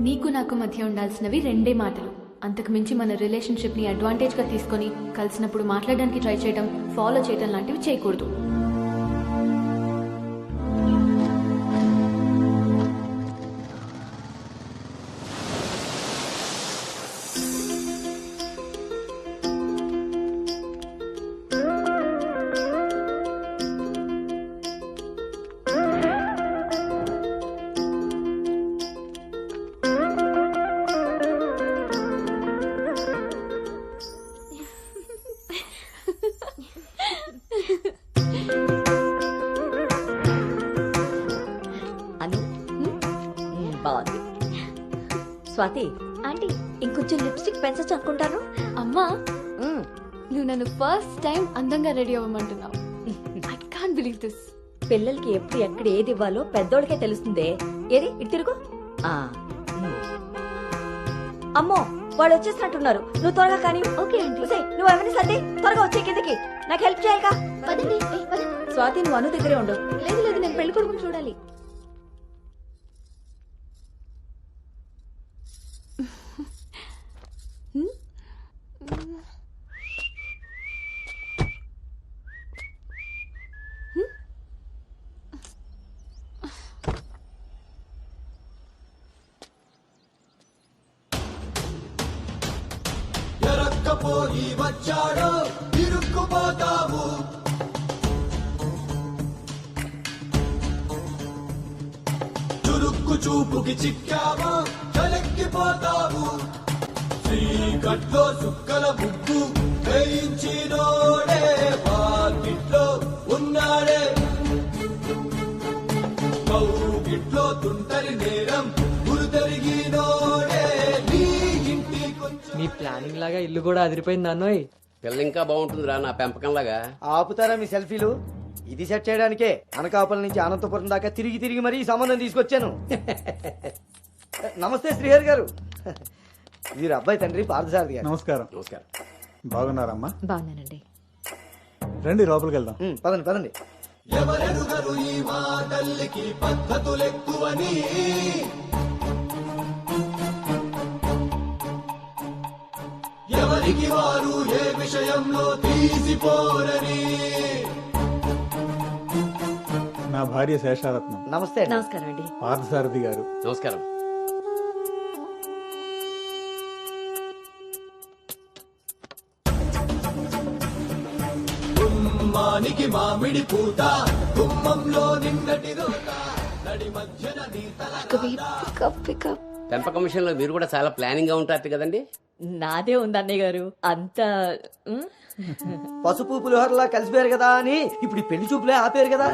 నీకు నాకు మధ్య ఉండాల్సినవి 2 మాటలు. అంతకు మించి మన రిలేషన్షిప్ ని అడ్వాంటేజ్ గా తీసుకొని కలిసినప్పుడు మాట్లాడడానికి ట్రై చేయడం, ఫాలో చేయడం లాంటివి చేయకూడదు. బాగుంది. స్వాతి ఆంటీ, ఇంకొంచెం లిప్స్టిక్ పెంచచ్చు అనుకుంటాను. అమ్మా, నువ్వు నన్ను ఫస్ట్ టైం అందంగా రెడీ అవ్వమంటున్నావు. I can't believe this. పిల్లలకి ఎప్పుడు ఎక్కడ ఏది ఇవ్వాలో పెద్దోళ్ళకే తెలుస్తుందే. ఏది ఇటు తిరుగు. అమ్మో, వాళ్ళు వచ్చేసినట్టున్నారు. నువ్వు త్వరగా కానీ. ఓకే అండి. నువ్వు ఎవరిని సర్ది త్వరగా వచ్చే కిందకి. నాకు హెల్ప్ చేయాలిగా. స్వాతి, నువ్వు అను దగ్గరే ఉండు. లేదు లేదు, నేను పెళ్లి కొడుకుని చూడాలి. ఎరక్కపోయి వచ్చాడో ఇరుక్కుపోతావు. చురుక్కు చూపుకి చిక్కావో చలెక్కిపోతావు. శ్రీకట్లో సుక్కల ముగ్గు వేయించినోడే వాకిట్లో ఉన్నాడే. కౌగిట్లో తుంటరి నేరం గురుతరిగినోడే. నీ ఇంటి మీ ప్లానింగ్ లాగా ఇల్లు కూడా అదిరిపోయింది అన్నోయ్. పిల్ల ఇంకా బాగుంటుందిరా నా పెంపకంలాగా. ఆపుతారా మీ సెల్ఫీలు? ఇది సెట్ చేయడానికే అనకాపల్లి నుంచి అనంతపురం దాకా తిరిగి తిరిగి మరీ ఈ సంబంధం తీసుకొచ్చాను. నమస్తే శ్రీహరి గారు. వీరు అబ్బాయి తండ్రి పార్థసారథి గారు. నమస్కారం. నమస్కారం. బాగున్నారమ్మా? బాగున్నానండి. రండి లోపలికి వెళ్దాం. పదండి పదండి. ఎవరెరుగరు ఈ మా తల్లికి పద్ధతులెక్కువని, ఎవరికి వారు ఏ విషయంలో తీసిపోరని. నా భార్య శేషారత్నం. నమస్తే. నమస్కారం అండి. పార్థసారథి గారు. నమస్కారం. గుమ్మానికి మామిడి పూత, గుమ్మంలో నిన్నటి రోత, నడి మధ్యన నీ తల. పెంపకం విషయంలో మీరు కూడా చాలా ప్లానింగ్ గా ఉంటారు కదండి. నాదే ఉంది అన్నయ్య గారు అంత పసుపు పులిహోరలా కలిసిపోయారు కదా అని ఇప్పుడు ఈ పెళ్లి చూపులే ఆపేరు కదా.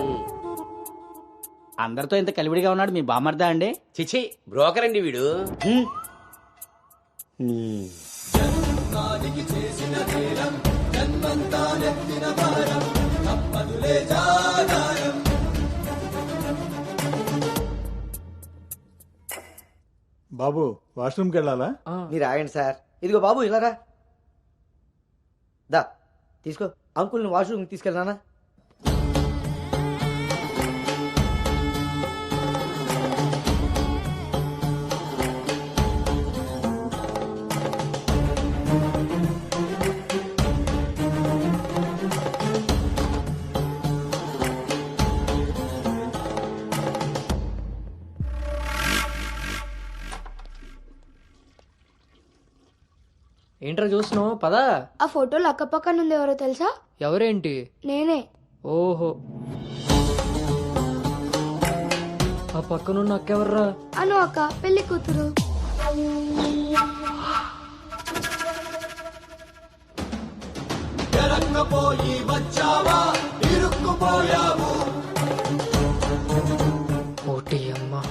అందరితో ఇంత కలివిడిగా ఉన్నాడు మీ బామర్దా అండి? చిచి, బ్రోకర్ అండి వీడు. జన్మానికి చేసిన నేరం, జన్మంతా నెత్తిన భారం, తప్పదులే జాగారం. బాబు వాష్రూమ్కి వెళ్ళాలా? మీరు ఆగండి సార్. ఇదిగో బాబు ఇలా రా. దా తీసుకో. అంకుల్ని వాష్రూమ్ తీసుకెళ్ళానా? ఏంట్రా చూస్తున్నావు? పదా. ఆ ఫోటోలు అక్క పక్కన ఉంది, ఎవరో తెలుసా? ఎవరేంటి? నేనే. ఓహో, ఆ పక్కనున్న అక్కెవర్రా? అను అక్క, పెళ్లి కూతురు. ఎరక్కపోయి వచ్చావా, ఇరుక్కుపోయావు. ఓటి అమ్మా,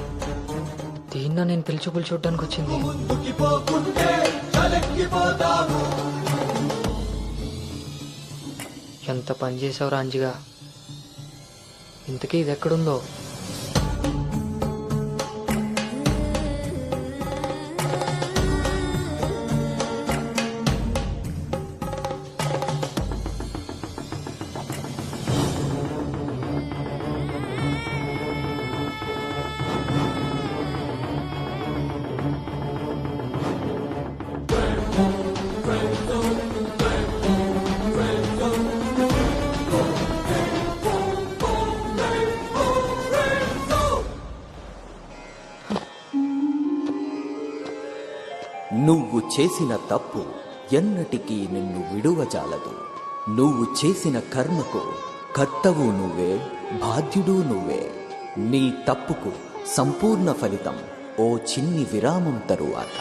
దీన్న నేను పిలిచి చూడడానికి వచ్చింది. ముందుకి పోకుంటే చలెక్కిపోతావు. ఎంత పని చేసావు రాంజిగా. ఇంతకీ ఇది ఎక్కడుందో? నువ్వు చేసిన తప్పు ఎన్నటికీ నిన్ను విడువజాలదు. నువ్వు చేసిన కర్మకు కర్తవు నువ్వే, బాధ్యుడు నువ్వే. నీ తప్పుకు సంపూర్ణ ఫలితం ఓ చిన్ని విరామం తరువాత.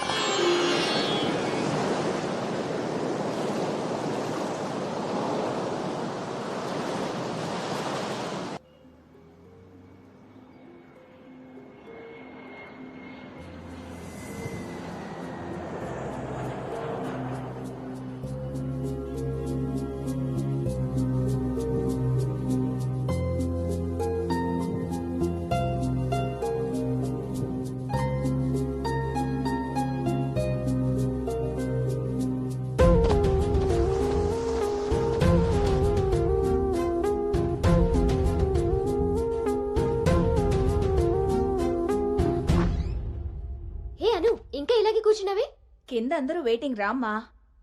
ఇంకా ఇలాగే కూర్చున్నావే? కింద అందరూ వెయిటింగ్, రామ్మా.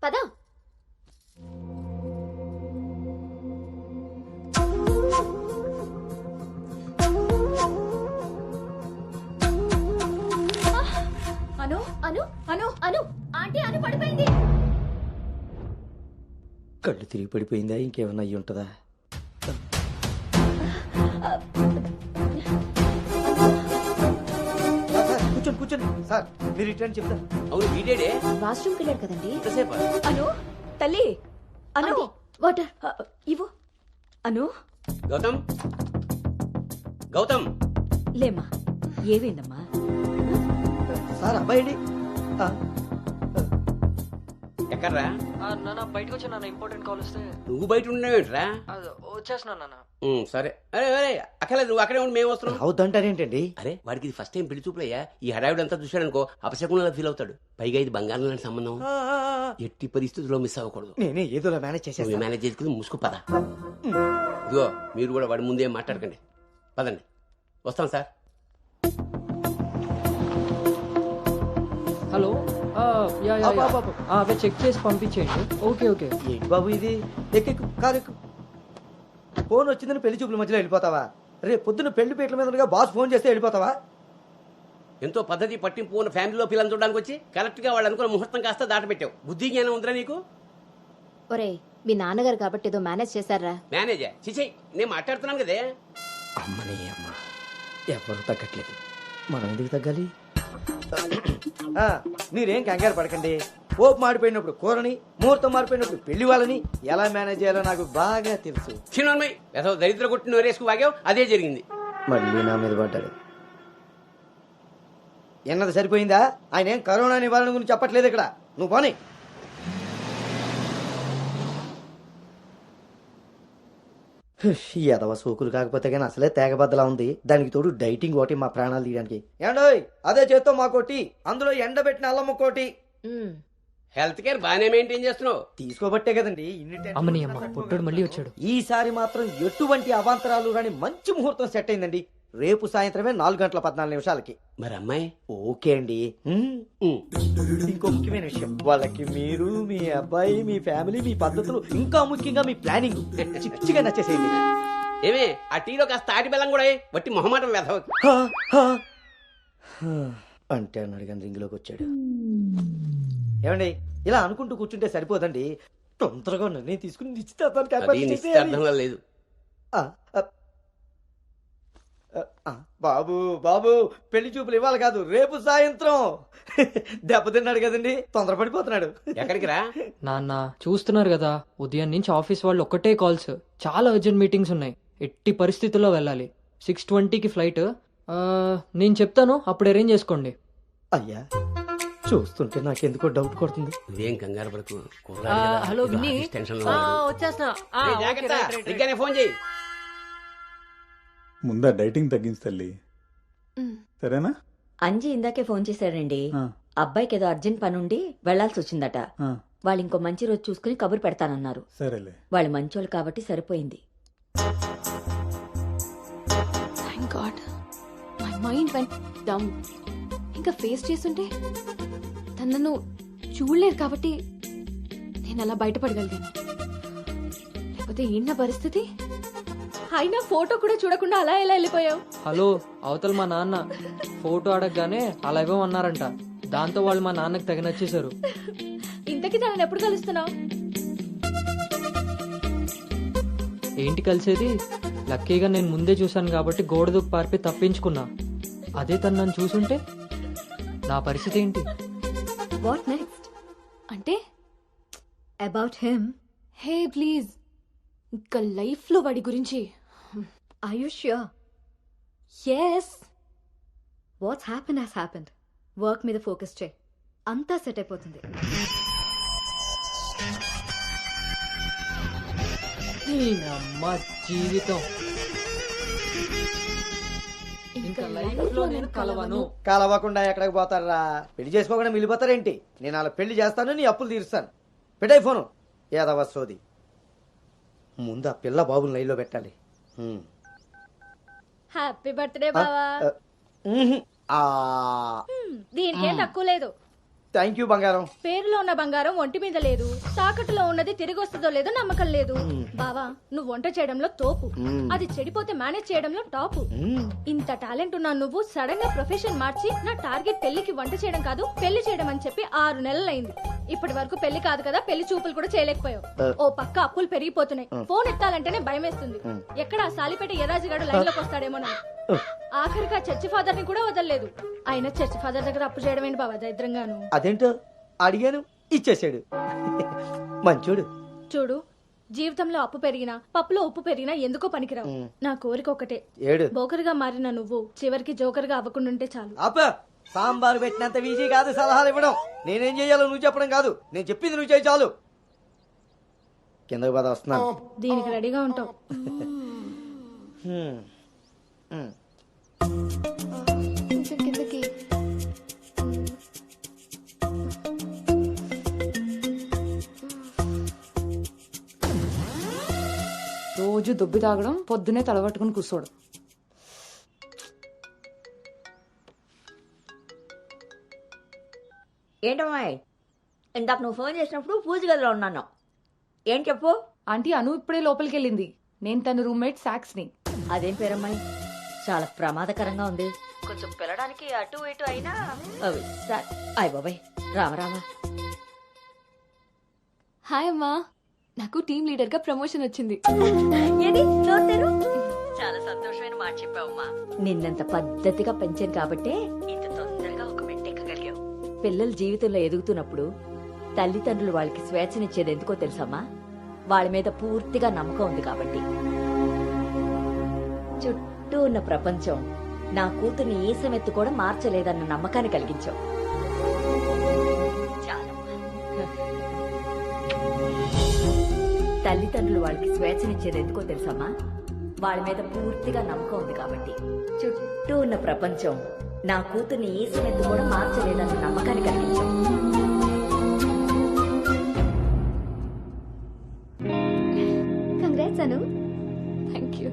పదా. అను అను అను అను ఆంటీ, అను పడిపోయింది. కళ్ళు తిరిగి పడిపోయిందా? ఇంకేమన్నా అయ్యి ఉంటుందా? కూర్చోండి కూర్చోండి సార్, మీరు రిటర్న్ చెప్తారు. అవును, వీడేడే వాష్రూమ్కి వెళ్ళాడు కదండి. ఎంతసేపు? అను తల్లి, అను వాటర్ ఇవ్వు. అను. గౌతమ్, గౌతమ్. లేమ్మా, ఏమైందమ్మా? సార్ అబ్బాయి ఎక్కడ్రా? నాన్న బయటకు వచ్చా నాన్న, ఇంపార్టెంట్ కాల్ వస్తే. నువ్వు బయట ఉండవేంట్రా? వచ్చేస్తున్నా నాన్న. సరే. అరే అరే అక్కర్లేదు, నువ్వు అక్కడే ఉండి మేము వస్తున్నాం. అవుతుంటారేంటండి? అరే వాడికి ఇది ఫస్ట్ టైం పెళ్లి చూపులయ్యా. ఈ హడావిడి అంతా చూశాడనుకో అపశకునంలా ఫీల్ అవుతాడు. పైగా ఇది బంగారం లాంటి సంబంధం, ఎట్టి పరిస్థితుల్లో మిస్ అవ్వకూడదు. నేనే ఏదో మేనేజ్ చేసేస్తాను. మేనేజ్ చేసుకుని ముసుగు పద. ఇదిగో మీరు కూడా వాడి ముందే మాట్లాడకండి. పదండి, వస్తాం సార్. హలో, అవే చెక్ చేసి పంపించేయండి. Okay okay. ఏంటి బాబు ఇది? ఎక్కెక్కు, కారు ఎక్కు. ఫోన్ వచ్చిందని పెళ్లి చూపుల మధ్యలో వెళ్ళిపోతావా? రేపు పొద్దున్న పెళ్లి పీటల మీద ఉండగా బాస్ ఫోన్ చేస్తే వెళ్ళిపోతావా? ఎంతో పద్ధతి పట్టింపు ఉన్న ఫ్యామిలీలో పిల్లలు చూడడానికి వచ్చి కరెక్ట్ గా వాళ్ళు అనుకున్న ముహూర్తం కాస్త దాటపెట్టావు. బుద్ధి జ్ఞానం ఉందిరా నీకు? ఒరే మీ నాన్నగారు కాబట్టి ఏదో మేనేజ్ చేశారా? మేనేజా? చిచి, నేను మాట్లాడుతున్నాను కదే. అమ్మని అమ్మ, ఎవరు తగ్గట్లేదు, మనం ఎందుకు తగ్గాలి? మీరేం కంగారు పడకండి. పోపు మాడిపోయినప్పుడు కూరని, ముహూర్తం మారిపోయినప్పుడు పెళ్లి వాళ్ళని ఎలా మేనేజ్ చేయాలో నాకు బాగా తెలుసు. చిన్నమ్మాయి ఏదో దరిద్ర కొట్టి నోరేసుకు వాగావు, అదే జరిగింది. మళ్ళీ నా మీద పడ్డాడు. ఎన్నది సరిపోయిందా? ఆయన ఏం కరోనా నివారణ గురించి చెప్పట్లేదు ఇక్కడ. నువ్వు పోనీ. ఎదవ సోకులు కాకపోతే కానీ అసలే తేగబద్దలా ఉంది. దానికి తోడు డైటింగ్ ఒకటి మా ప్రాణాలు తీయడానికి. ఏండోయ్ అదే చేత్తో మాకోటి, అందులో ఎండబెట్టిన అల్లం ఒకటి. హెల్త్ కేర్ బాగానే మెయింటైన్ చేస్తున్నావు. తీసుకోబట్టే కదండి అమ్మని అమ్మ, పుట్టడు మళ్ళీ వచ్చాడు. ఈసారి మాత్రం ఎటువంటి అవాంతరాలు రాని మంచి ముహూర్తం సెట్ అయిందండి. రేపు సాయంత్రమే 4:14 మరి అమ్మాయి? ఓకే అండి. ఇంకో ముఖ్యమైన విషయం, వాళ్ళకి మీరు, మీ అబ్బాయి, మీ ఫ్యామిలీ, మీ పద్ధతులు, ఇంకా ముఖ్యంగా మీ ప్లానింగ్ పిచ్చిగా నచ్చేసేయండి. ఏమే ఆ టీలో కాస్త తాటి బెల్లం కూడా బట్టి మొహమాటం వెధవ అంటే అన్నాడు కానీ రింగ్లోకి వచ్చాడు. ఏమండి ఇలా అనుకుంటూ కూర్చుంటే సరిపోదండి. తొందరగా నిర్ణయం తీసుకుని నిశ్చితార్థానికి లేదు. బాబు బాబు పెళ్లి చూపులు ఇవ్వాలి కాదు, రేపు సాయంత్రం. దెబ్బతిన్నాడు కదండి, తొందరపడిపోతున్నాడు. ఎక్కడికి రా నాన్న, చూస్తున్నారు కదా ఉదయం నుంచి ఆఫీస్ వాళ్ళు ఒక్కటే కాల్స్. చాలా అర్జెంట్ మీటింగ్స్ ఉన్నాయి, ఎట్టి పరిస్థితుల్లో వెళ్ళాలి. 6:20కి ఫ్లైట్. నేను చెప్తాను, అప్పుడు అరేంజ్ చేసుకోండి. అయ్యా చూస్తుంటే నాకెందుకో డౌట్ కొడుతుంది. ఇదేం కంగారు పడకు. హలో విన్నీ, వచ్చేస్తున్నా. ఫోన్ చేయి. ముందా డైటింగ్ తగ్గించి తల్లి, సరేనా? అంజీ ఇందాకే ఫోన్ చేశాడండి. అబ్బాయికి ఏదో అర్జెంట్ పని ఉండి వెళ్లాల్సి వచ్చిందట. వాళ్ళు ఇంకో మంచి రోజు చూసుకుని కబురు పెడతానన్నారు. సరేలే, వాళ్ళు మంచోళ్ళు కాబట్టి సరిపోయింది. Thank God my mind vent down. ఇంకా ఫేస్ చేస్తుంటే తనను చూడలేరు కాబట్టి నేను అలా బయటపడగలిగాను. లేకపోతే ఏంటి పరిస్థితి? అయినా ఫోటో కూడా చూడకుండా అలా ఎలా వెళ్ళిపోయావు? హలో, అవతల మా నాన్న ఫోటో అడగగానే అలా ఇవ్వమన్నారంట. దాంతో వాళ్ళు మా నాన్నకి తెగ నచ్చేశారు. ఇంతకీ తనని ఎప్పుడు కలుస్తున్నావు? ఏంటి కలిసేది? లక్కీగా నేను ముందే చూశాను కాబట్టి గోడ దూకి పారిపోయి తప్పించుకున్నా. అదే తను నన్ను చూసుంటే నా పరిస్థితి ఏంటి? What next? అంటే అబౌట్ హిమ్. హే ప్లీజ్, ఇంకా లైఫ్ లో వాడి గురించి. Are you sure? Yes. What's happened has happened. Work మీద ఫోకస్ చేయి, అంతా సెట్ అయిపోతుంది. అమ్మ జీవితం ఇంకా లైఫ్ లో నేను కలవను. కలవకుండా ఎక్కడికి పోతారా? పెళ్లి చేసుకోకుండా మిగిలిపోతారేంటి? నేను అలా పెళ్లి చేస్తాను, నీ అప్పులు తీరుస్తాను. పెట్టాయి ఫోను. ఏదవ సోది. ముందు ఆ పిల్ల బాబుని లైన్లో పెట్టాలి. హ్యాపీ బర్త్డే బావా. దీనికి ఏం తక్కువ లేదు. థ్యాంక్ యూ బంగారం. పేరులో ఉన్న బంగారం ఒంటి మీద లేదు, తాకట్టులో ఉన్నది తిరిగి వస్తుందో లేదో నమ్మకం లేదు. బావా, నువ్వు వంట చేయడంలో తోపు, అది చెడిపోతే మేనేజ్ చేయడంలో టాపు. ఇంత టాలెంట్ ఉన్నా నువ్వు సడన్ గా ప్రొఫెషన్ మార్చి నా టార్గెట్ పెళ్లికి వంట చేయడం కాదు పెళ్లి చేయడం అని చెప్పి 6 నెలలైంది. ఇప్పటి వరకు పెళ్లి కాదు కదా, పెళ్లి చూపులు కూడా చేయలేకపోయావు. ఓ పక్క అప్పులు పెరిగిపోతున్నాయి, ఫోన్ ఎత్తాలంటేనే భయం వేస్తుంది. ఎక్కడ సాలిపేట ఎరాజిగాడు లైన్ లోకి వస్తాడేమో. ఆఖరిగా చర్చి ఫాదర్ ని కూడా వదలలేదు. ఆయన చర్చి ఫాదర్ దగ్గర అప్పు చేయడం ఏంటి బాబా దరిద్రంగాను. అదేంటో అడిగాను, ఇచ్చేసాడు. మంచోడు. చూడు, జీవితంలో అప్పు పెరిగినా పప్పులో ఉప్పు పెరిగినా ఎందుకో పనికిరావు. నా కోరిక ఒకటే, బోకర్ గా మారిన నువ్వు చివరికి జోకర్ గా అవ్వకుండా ఉంటే చాలు. సాంబార్ పెట్టినంత ఈజీ కాదు సలహాలు ఇవ్వడం. నేనేం చేయాలో నువ్వు చెప్పడం కాదు, నేను చెప్పింది నువ్వు చేయి చాలు. కిందకి పద, వస్తున్నాను. దీనికి రెడీగా ఉంటావు. కొంచెం కిందకి. రోజు దొబ్బి తాగడం, పొద్దునే తలబట్టుకుని కూర్చోవడం. ఏంటమ్మాయి, ఇందాక నువ్వు ఫోన్ చేసినప్పుడు పూజ గదిలో ఉన్నాను. ఏం చెప్పు. ఆంటీ అను ఇప్పుడే లోపలికి వెళ్ళింది. నేను తన రూమ్మేట్ సాక్స్ని. అదేం పేరమ్మాయి, చాలా ప్రమాదకరంగా ఉంది. కొంచెం పిల్లడానికి అటు ఇటు అయినా అయ్య బాబాయ్, రామరామా. హాయ్ అమ్మా, నాకు టీమ్ లీడర్ గా ప్రమోషన్ వచ్చింది. ఏది చాలా సంతోషమైన మాట చెప్పావమ్మా. నిన్నంత పద్ధతిగా పెంచాను కాబట్టే ఇంత తొందరగా ఒక మెట్టెక్కగలిగావు. పిల్లల జీవితంలో ఎదుగుతున్నప్పుడు తల్లిదండ్రులు వాళ్ళకి స్వేచ్ఛనిచ్చేది ఎందుకో తెలుసమ్మా? వాళ్ళ మీద పూర్తిగా నమ్మకం ఉంది కాబట్టి. చుట్టూ ఉన్న ప్రపంచం నా కూతుర్ని ఈసమెత్తు కూడా మార్చలేదన్న నమ్మకాన్ని కలిగించావు. తల్లిదండ్రులు వాళ్ళకి స్వేచ్ఛనిచ్చేది ఎందుకో తెలుసమ్మా? వాళ్ళ మీద పూర్తిగా నమ్మకం ఉంది కాబట్టి. చుట్టూ ఉన్న ప్రపంచం నా కూతుర్ని ఈసమెత్తు కూడా మార్చలేదన్న నమ్మకాన్ని కలిగించావు. Congrats Anu. Thank you.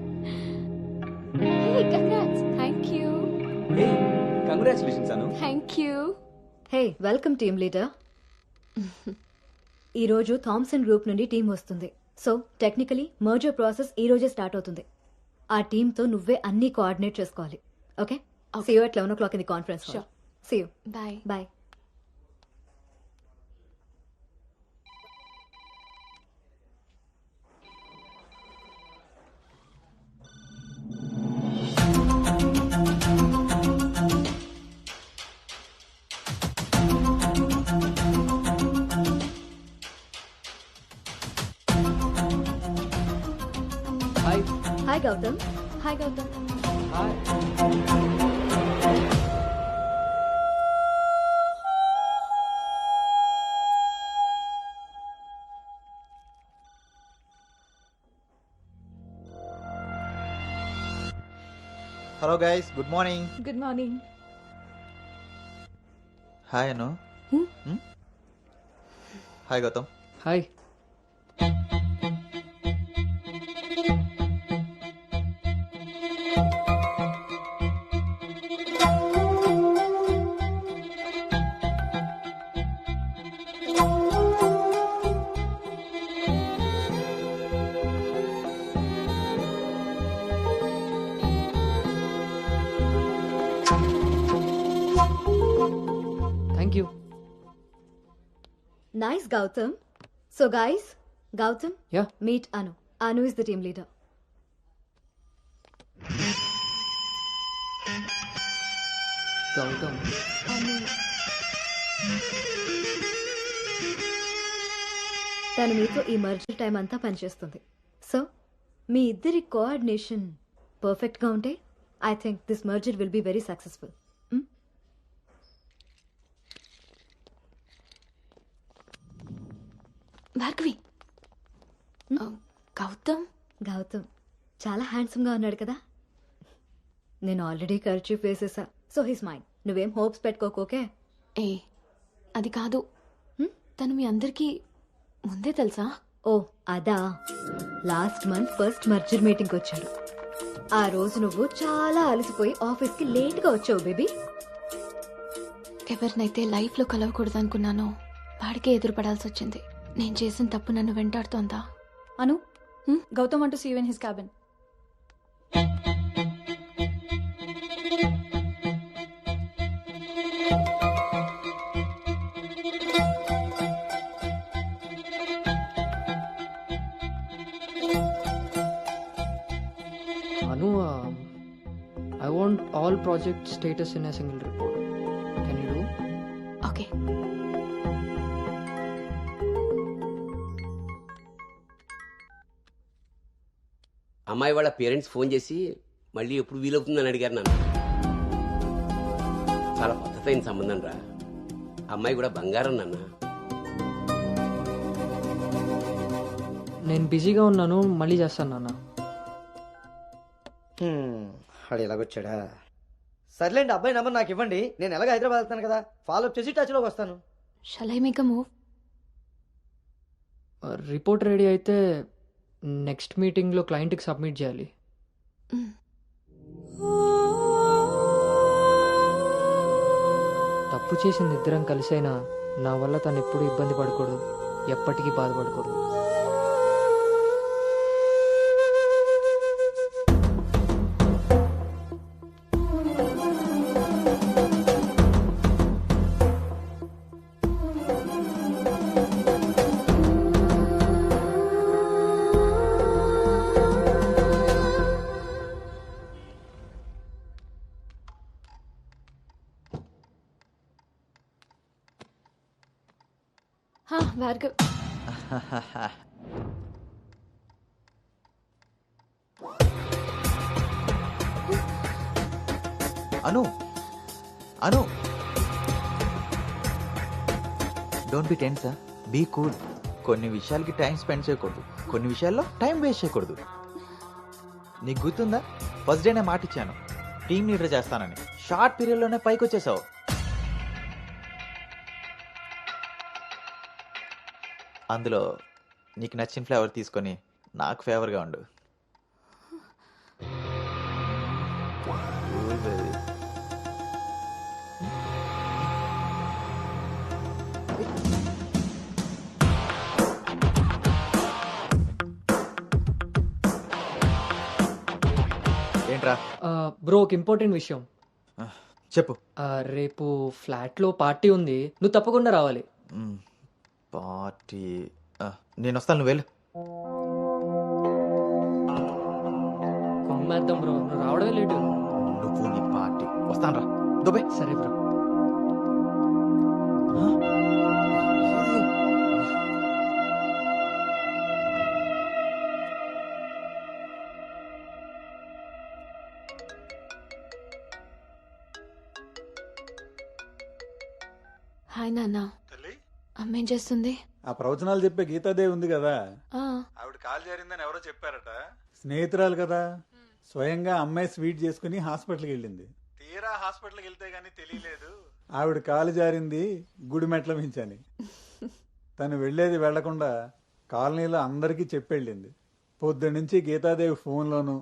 Hey congrats. Thank you. Congratulations Anu. Thank you. Hey, welcome team leader. ఈ రోజు థామ్సన్ గ్రూప్ నుండి టీం వస్తుంది. సో టెక్నికలీ మర్జర్ ప్రాసెస్ ఈ రోజే స్టార్ట్ అవుతుంది. ఆ టీంతో నువ్వే అన్ని కోఆర్డినేట్ చేసుకోవాలి. Okay, see you at 11 o'clock in the conference hall. Sure. See you. Bye. Bye. Hi. Hi Gautam. Hi Gautam. Hello guys, good morning. Good morning. Hi Anu. Hi Gautam. Hi. Thank you. Nice, Gautam. So guys, Gautam, Yeah. meet Anu. Anu is the team leader. Gautam. తను మీతో ఈ merger time అంతా పనిచేస్తుంది. So మీ ఇద్దరి coordination పర్ఫెక్ట్గా ఉంటే I think this merger will be very successful. Bhargavi. Gautam. Gautam చాలా హ్యాండ్సమ్గా ఉన్నాడు కదా. నేను ఆల్రెడీ కర్చీఫ్ వేసేసా. So his mind. నువ్వేం హోప్స్ పెట్టుకోకోకే. ఏ అది కాదు, తను మీ అందరికీ ముందే తెలుసా? ఓ అదా, లాస్ట్ మంత్ ఫస్ట్ మర్జర్ మీటింగ్కి వచ్చాడు. ఆ రోజు నువ్వు చాలా అలసిపోయి ఆఫీస్కి లేట్గా వచ్చావు బేబీ. ఎవరినైతే లైఫ్లో కలవకూడదు అనుకున్నానో వాడికే ఎదురుపడాల్సి వచ్చింది. నేను చేసిన తప్పు నన్ను వెంటాడుతోందా? అను, Gautam want to see you in his cabin. Anu, I want all project status in a single report. Can you do? Okay. అమ్మాయి వాళ్ళ పేరెంట్స్ ఫోన్ చేసి మళ్ళీ ఎప్పుడు వీలవుతుందని అడిగారు నన్ను. చాలా పద్ధతైన సంబంధం రా. అమ్మాయి కూడా బంగారం నాన్న. నేను బిజీగా ఉన్నాను, మళ్ళీ చేస్తాను నాన్న. వాడు ఎలాగొచ్చాడా? సర్లేండి, అబ్బాయి నెంబర్ నాకు ఇవ్వండి. నేను ఎలాగ హైదరాబాద్ వెళ్తాను కదా, ఫాలో అప్ చేసి టచ్లోకి వస్తాను. Shall I make a move? Report ready అయితే నెక్స్ట్ మీటింగ్లో క్లయింట్కి సబ్మిట్ చేయాలి. తప్పు చేసింది ఇద్దరం కలిసైనా నా వల్ల తను ఎప్పుడు ఇబ్బంది పడకూడదు, ఎప్పటికీ బాధపడకూడదు. Bhargav, Anu Anu don't be tense, be cool. కొన్ని విషయాలకి టైం స్పెండ్ చేయకూడదు, కొన్ని విషయాల్లో టైం వేస్ట్ చేయకూడదు. నీకు గుర్తుందా, ఫస్ట్ డే నేను మాట ఇచ్చాను టీమ్ లీడర్ చేస్తానని. షార్ట్ పీరియడ్లోనే పైకి వచ్చేసావు. అందులో నీకు నచ్చిన ఫ్లేవర్ తీసుకొని నాకు ఫేవర్గా ఉండు. ఏంట్రా? బ్రో, ఒక ఇంపార్టెంట్ విషయం చెప్పు. రేపు ఫ్లాట్లో పార్టీ ఉంది, నువ్వు తప్పకుండా రావాలి. పార్టీ? నేను వస్తాను, నువ్వు వెళ్ళు. కొమ్మేద్దాం బ్రో, నువ్వు రావడమే లేటు. నువ్వు నీ పార్టీ. వస్తాను రా, దుబాయ్. సరే బ్రో. హాయ్ నాన్న. అమ్మ ఏం చేస్తుంది? ఆ ప్రవచనాలు చెప్పే గీతాదేవి ఉంది కదా, ఆ, ఆవిడ కాల్ జారిందని ఎవరో చెప్పారట. స్నేహితురాలు కదా, స్వయంగా అమ్మాయి స్వీట్ చేసుకుని హాస్పిటల్కి వెళ్ళింది. తీరా హాస్పిటల్కి వెళ్తే గానీ తెలియలేదు ఆవిడ కాలు జారింది గుడి మెట్ల మించని. తను వెళ్లేది వెళ్లకుండా కాలనీలో అందరికీ చెప్పెళ్ళింది. పొద్దున్నుంచి గీతాదేవి ఫోన్లోను,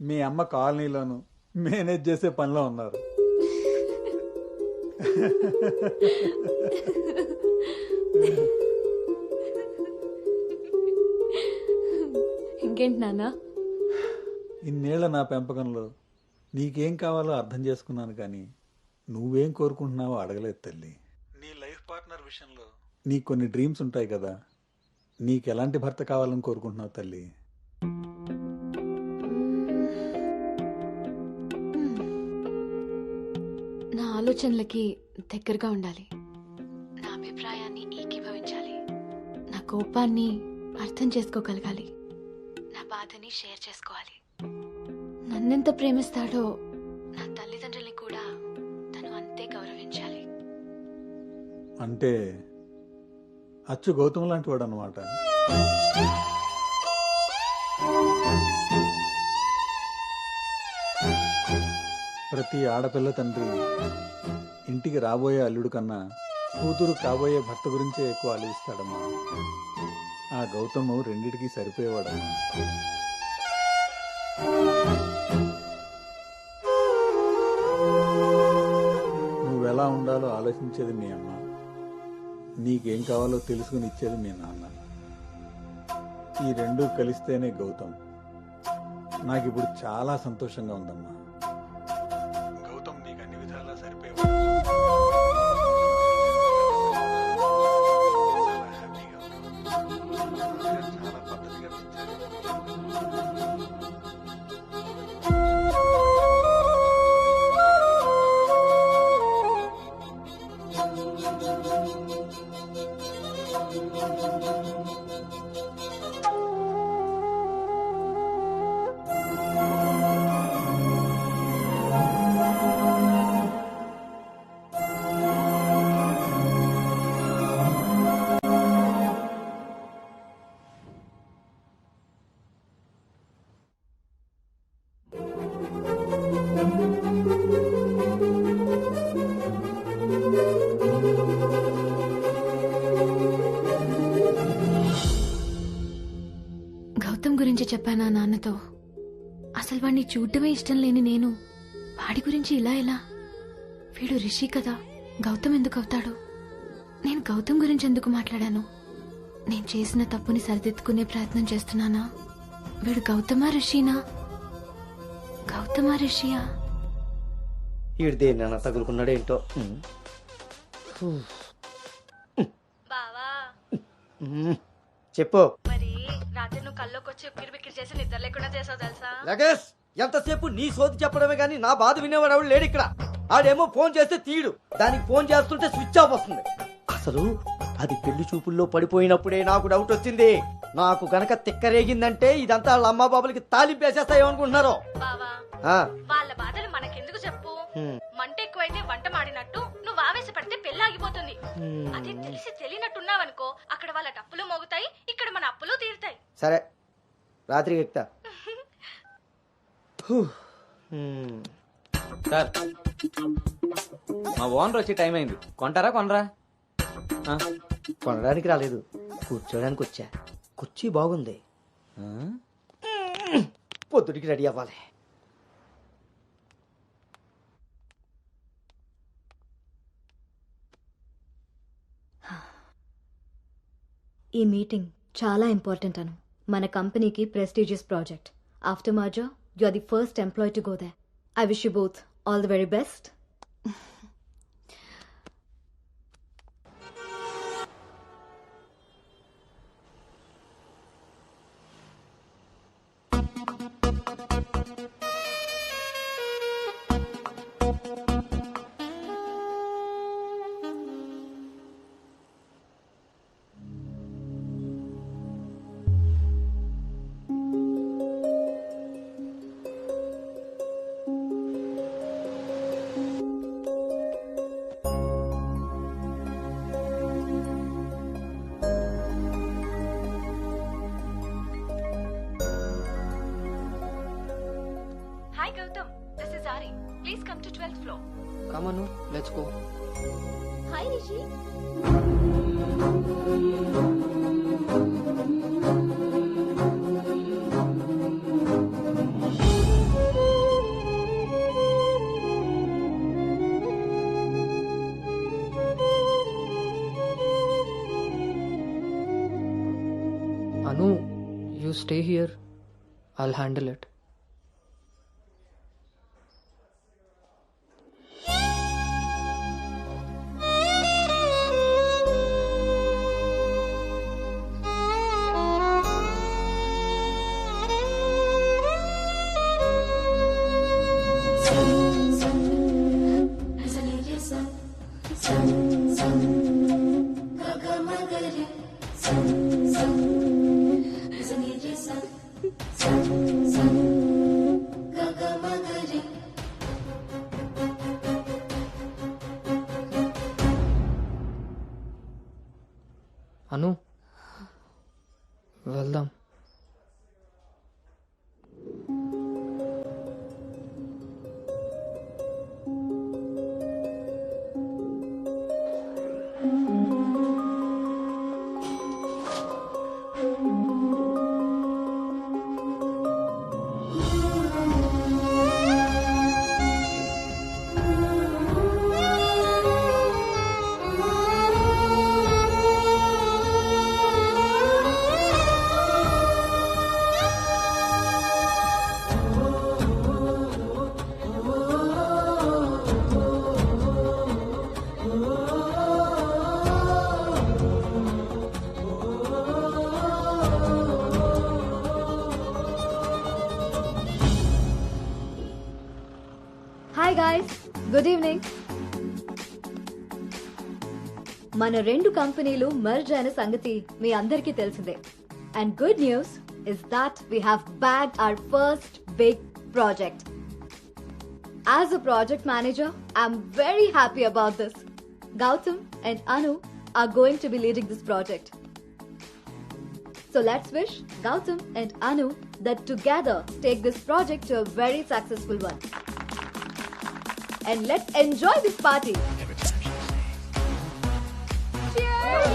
మీ అమ్మ కాలనీలోను మేనేజ్ చేసే పనిలో ఉన్నారు. ఇంకేంటి నాన్న? ఇన్నేళ్ల నా పెంపకంలో నీకేం కావాలో అర్థం చేసుకున్నాను, కానీ నువ్వేం కోరుకుంటున్నావో అడగలేదు తల్లి. నీ లైఫ్ పార్ట్నర్ విషయంలో నీకు కొన్ని డ్రీమ్స్ ఉంటాయి కదా, నీకు ఎలాంటి భర్త కావాలని కోరుకుంటున్నావు తల్లి? నా ఆలోచనలకి దగ్గరగా ఉండాలి, నా అభిప్రాయాన్ని ఏకీభవించాలి, నా కోపాన్ని అర్థం చేసుకోగలగాలి, నా బాధని షేర్ చేసుకోవాలి. నన్నెంత ప్రేమిస్తాడో నా తల్లిదండ్రుల్ని కూడా తను అంతే గౌరవించాలి. అంటే అచ్చు గౌతమ్ లాంటి వాడు అన్నమాట. ప్రతి ఆడపిల్ల తండ్రి ఇంటికి రాబోయే అల్లుడు కన్నా కూతురు కాబోయే భర్త గురించే ఎక్కువ ఆలోచిస్తాడమ్మా. ఆ గౌతమ్ రెండిటికి సరిపోయేవాడమ్మా. నువ్వెలా ఉండాలో ఆలోచించేది మీ అమ్మ, నీకేం కావాలో తెలుసుకుని ఇచ్చేది మీ నాన్న. ఈ రెండూ కలిస్తేనే గౌతమ్. నాకిప్పుడు చాలా సంతోషంగా ఉందమ్మా. గౌతమ్ నీకు అన్ని విధాలా సరిపోయేవాడు. చాలా హ్యాపీగా ఉన్నావు. చాలా పద్ధతిగా గురించి చెప్పానా నాన్నతో. అసలు వాడిని చూడటమే ఇష్టం లేని నేను వాడి గురించి ఇలా ఎలా? వీడు రిషి కదా, గౌతమ్ ఎందుకు అవుతాడు? నేను గౌతమ్ గురించి ఎందుకు మాట్లాడాను? నేను చేసిన తప్పుని సరిదిద్దుకునే ప్రయత్నం చేస్తున్నానా? వీడు గౌతమా రిషినా? గౌతమా రిషియా? వీడు దేన్నైనా తగులుకున్నాడేంటో. బావా చెప్పు. మరి రాత్రి నువ్వు కల్లోకి వచ్చి ఉక్కిరి బిక్కిరి చేసి నిద్ర లేకుండా చేసావు తెలుసా? లగేష్, ఎంతసేపు నీ సోది చెప్పడమే గానీ నా బాధ వినేవాడు ఎవడు లేడు ఇక్కడ. ఆడేమో ఫోన్ చేస్తే తీయడు, దానికి ఫోన్ చేస్తుంటే స్విచ్ ఆఫ్ వస్తుంది. అసలు అది పెళ్లి చూపుల్లో పడిపోయినప్పుడే నాకు డౌట్ వచ్చింది. నాకు గనక తిక్కరేగిందంటే ఇదంతా వాళ్ళ అమ్మా బాబులకి తాలింపేసేస్తాయేమనుకుంటున్నారు. బావా వాళ్ళ బాధలు మనకెందుకు చెప్పు? మంట ఎక్కువైతే వంట మాడినట్టు నువ్వు ఆవేశపడితే పెళ్లి ఆగిపోతుంది. అదే తెలిసి తెలియనట్టున్నావనుకో, అక్కడ వాళ్ళ డప్పులు మోగుతాయి, ఇక్కడ మన అప్పులు తీరుతాయి. సరే, రాత్రికి ఎక్కుతా. సార్, మా ఓనర్ వచ్చే టైం అయింది. కొంటారా కొనరా? కొనడానికి రాలేదు, కూర్చోడానికి వచ్చా. కుర్చీ బాగుంది, పొద్దుటికి రెడీ అవ్వాలి. ఈ మీటింగ్ చాలా ఇంపార్టెంట్ అను. మన కంపెనీకి prestigious project. After merger you are the first employee to go there. I wish you both all the very best. Hi Gautam, this is Ari. Please come to 12th floor. Come on, let's go. Hi Rishi. Anu, you stay here. I'll handle it. Anu, వెళ్దాం. Hi guys, good evening. మన రెండు కంపెనీలు merge అయిన సంగతి మీ అందరికీ తెలిసిందే. And good news is that we have bagged our first big project. As a project manager, I'm very happy about this. Gautam and Anu are going to be leading this project. So let's wish Gautam and Anu that together take this project to a very successful one. And let's enjoy this party. Cheers!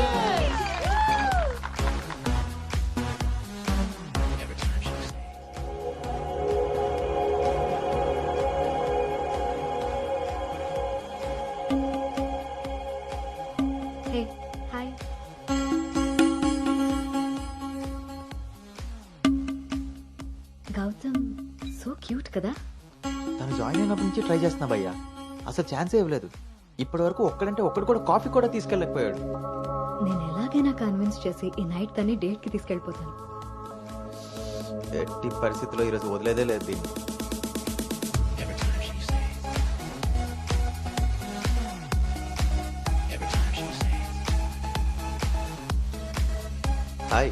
Cute కదా. తను join అయినప్పటి నుంచి try చేస్తున్నా భయ్యా, అసలు ఛాన్సే ఇవ్వలేదు. ఇప్పటి వరకు ఒక్కడంటే ఒక్కడు కూడా కాఫీ కూడా తీసుకెళ్ళకపోయాడు. నేను ఎలాగైనా కన్విన్స్ చేసి ఈ నైట్ తన్ని డేట్ కి తీసుకెళ్ళిపోతాను. ఎట్టి పరిస్థితుల్లో ఈరోజు వదిలేదే లేదు దీన్ని. హాయ్.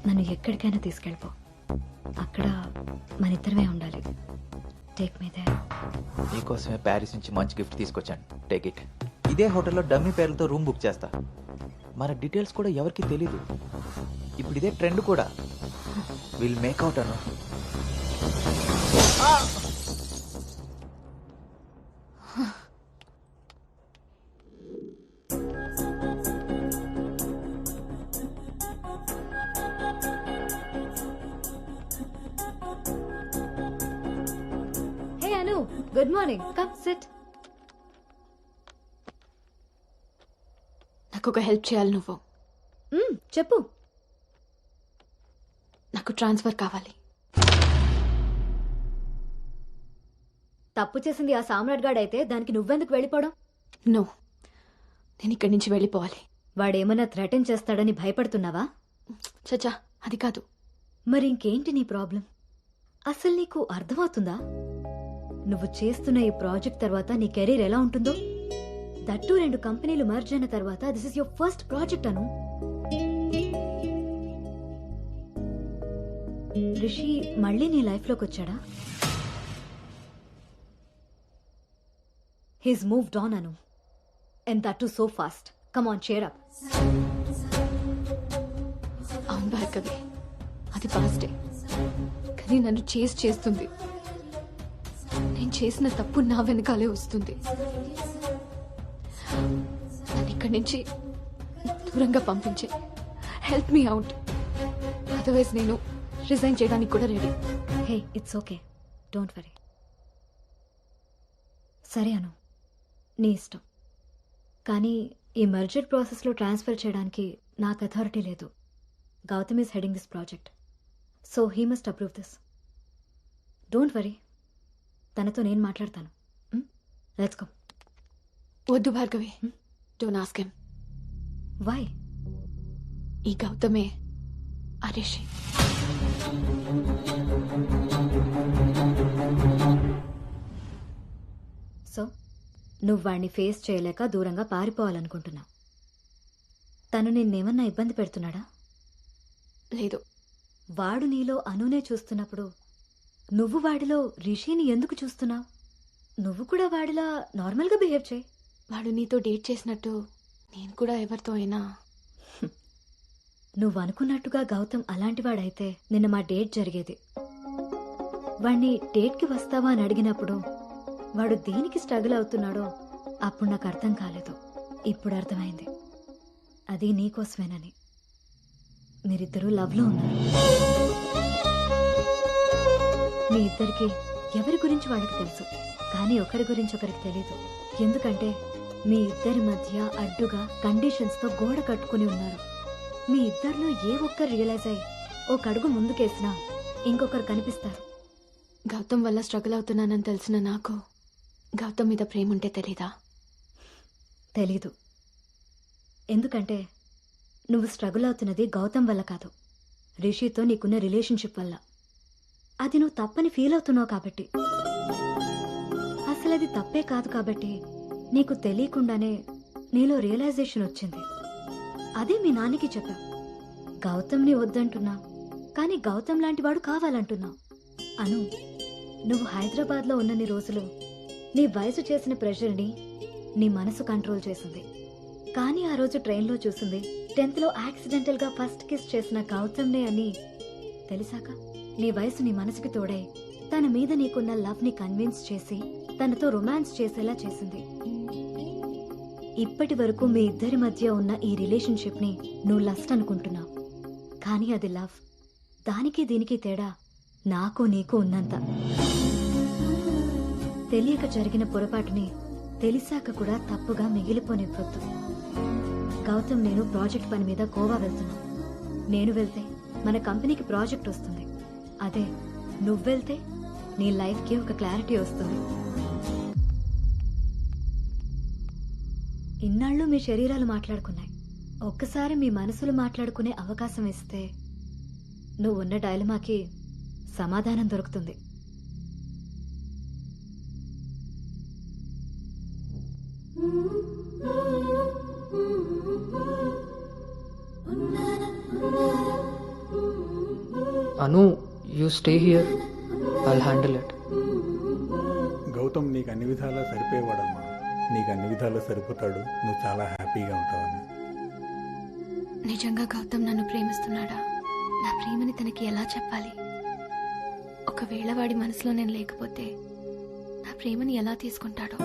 నన్ను ఎక్కడికైనా తీసుకెళ్ళిపో, అక్కడ మన ఇద్దరమే ఉండాలి. Take me there. నీకోసమే ప్యారిస్ నుంచి మంచి గిఫ్ట్ తీసుకొచ్చాను, టేక్ ఇట్. ఇదే హోటల్లో డమ్మీ పేర్లతో రూమ్ బుక్ చేస్తా. మన డీటెయిల్స్ కూడా ఎవరికి తెలీదు. ఇప్పుడు ఇదే ట్రెండ్ కూడా. Will make out Anu. Hey Anu, good morning. Come SIT. నాకు ఒక హెల్ప్ చేయాలి నువ్వు. చెప్పు. నాకు ట్రాన్స్ఫర్ కావాలి. తప్పు చేసింది ఆ సామ్రాట్ గాడు అయితే దానికి నువ్వెందుకు వెళ్ళిపోవడం? నో, నేను ఇక్కడి నుంచి వెళ్ళిపోవాలి. వాడేమన్నా థ్రెటన్ చేస్తాడని భయపడుతున్నావా? చచ్చా, అది కాదు. మరి ఇంకేంటి నీ ప్రాబ్లం? అసలు నీకు అర్థమవుతుందా నువ్వు చేస్తున్న ఈ ప్రాజెక్ట్ తర్వాత నీ కెరీర్ ఎలా ఉంటుందో? దట్టు 2 కంపెనీలు మర్జ్ అయిన తర్వాత this is your first project Anu. Rishi మళ్ళీ నీ లైఫ్ లోకి వచ్చాడా? He's moved on Anu, and that too so fast. Come on, cheer up. అవును భార్గవి, అది పాస్టే. కానీ నన్ను చేస్తుంది. నేను చేసిన తప్పు నా వెనకాలే వస్తుంది. నన్ను ఇక్కడి నుంచి దూరంగా పంపించే. హెల్ప్ మీ అవుట్, అదర్వైజ్ నేను రిజైన్ చేయడానికి కూడా ready. Hey, it's okay, don't worry. సరే అను, నీ ఇష్టం. కానీ ఈ మర్జర్ ప్రాసెస్లో ట్రాన్స్ఫర్ చేయడానికి నాకు అథారిటీ లేదు. Gautam is heading this project, so he must approve this. Don't worry, తనతో నేను మాట్లాడతాను. Let's go. వద్దు Bhargavi, don't ask him. Why? ఈ గౌతమే ఆ రిషి. సో నువ్వు వాడిని ఫేస్ చేయలేక దూరంగా పారిపోవాలనుకుంటున్నావు. తను నిన్నేమన్నా ఇబ్బంది పెడుతున్నాడా? లేదు. వాడు నీలో అనునే చూస్తున్నప్పుడు నువ్వు వాడిలో రిషిని ఎందుకు చూస్తున్నావు? నువ్వు కూడా వాడిలా నార్మల్గా బిహేవ్ చేయి. వాడు నీతో డేట్ చేసినట్టు నేను కూడా ఎవరితో అయినా. నువ్వు అనుకున్నట్టుగా గౌతమ్ అలాంటి వాడైతే నిన్న మా డేట్ జరిగేది. వాణ్ణి డేట్కి వస్తావా అని అడిగినప్పుడు వాడు దేనికి స్ట్రగుల్ అవుతున్నాడో అప్పుడు నాకు అర్థం కాలేదు. ఇప్పుడు అర్థమైంది, అది నీకోసమేనని. మీరిద్దరూ లవ్లో ఉన్నారు. మీ ఇద్దరికి ఎవరి గురించి వాళ్ళకి తెలుసు, కానీ ఒకరి గురించి ఒకరికి తెలీదు. ఎందుకంటే మీ ఇద్దరి మధ్య అడ్డుగా కండిషన్స్తో గోడ కట్టుకుని ఉన్నారు. మీ ఇద్దరిలో ఏ ఒక్కరు రియలైజ్ అయ్యి ఒక అడుగు ముందుకేసినా ఇంకొకరు కనిపిస్తారు. గౌతమ్ వల్ల స్ట్రగుల్ అవుతున్నానని తెలిసిన నాకు గౌతమ్ మీద ప్రేమ ఉంటే తెలీదా? తెలీదు. ఎందుకంటే నువ్వు స్ట్రగుల్ అవుతున్నది గౌతమ్ వల్ల కాదు, రిషితో నీకున్న రిలేషన్షిప్ వల్ల. అది నువ్వు తప్పని ఫీల్ అవుతున్నావు కాబట్టి. అసలు అది తప్పే కాదు కాబట్టి నీకు తెలియకుండానే నీలో రియలైజేషన్ వచ్చింది. అదే మీ నాన్నకి చెప్పావు. గౌతమ్ని వద్దంటున్నా, కానీ గౌతమ్ లాంటి వాడు కావాలంటున్నావు. అను, నువ్వు హైదరాబాద్లో ఉన్నన్ని రోజులు నీ వయసు చేసిన ప్రెషర్ని నీ మనసు కంట్రోల్ చేసింది. కానీ ఆ రోజు ట్రైన్లో చూసింది 10th లో యాక్సిడెంటల్గా ఫస్ట్ కిస్ చేసిన గౌతమ్నే అని తెలిసాక నీ వయసు ని మనసుకి తోడై తన మీద నీకున్న లవ్ ని కన్విన్స్ చేసి తనతో రొమాన్స్ చేసేలా చేసింది. ఇప్పటి వరకు మీ ఇద్దరి మధ్య ఉన్న ఈ రిలేషన్షిప్ ని నువ్వు లస్ట్ అనుకుంటున్నావు, కానీ అది లవ్. దానికి దీనికి తేడా నాకు నీకు ఉన్నంత. తెలియక జరిగిన పొరపాటుని తెలిసాక కూడా తప్పుగా మిగిలిపోనివ్వద్దు. గౌతమ్ నేను ప్రాజెక్ట్ పని మీద గోవా వెళ్తున్నాం. నేను వెళ్తే మన కంపెనీకి ప్రాజెక్ట్ వస్తుంది. అదే నువ్వు వెళ్తే నీ లైఫ్కి ఒక క్లారిటీ వస్తుంది. ఇన్నాళ్ళు మీ శరీరాలు మాట్లాడుకున్నాయి. ఒక్కసారి మీ మనసులు మాట్లాడుకునే అవకాశం ఇస్తే నువ్వున్న డైలమాకి సమాధానం దొరుకుతుంది. Anu, you stay here, I handle it. Gautam నీకు అన్ని విధాలా సరిపోయేవాడమ్మా. నీకు అన్ని విధాలా సరిపోతాడు. నువ్వు చాలా హ్యాపీగా ఉంటావని. నిజంగా గౌతమ్ నన్ను ప్రేమిస్తున్నాడా? నా ప్రేమని తనకి ఎలా చెప్పాలి? ఒకవేళ వాడి మనసులో నేను లేకపోతే నా ప్రేమని ఎలా తీసుకుంటాడో?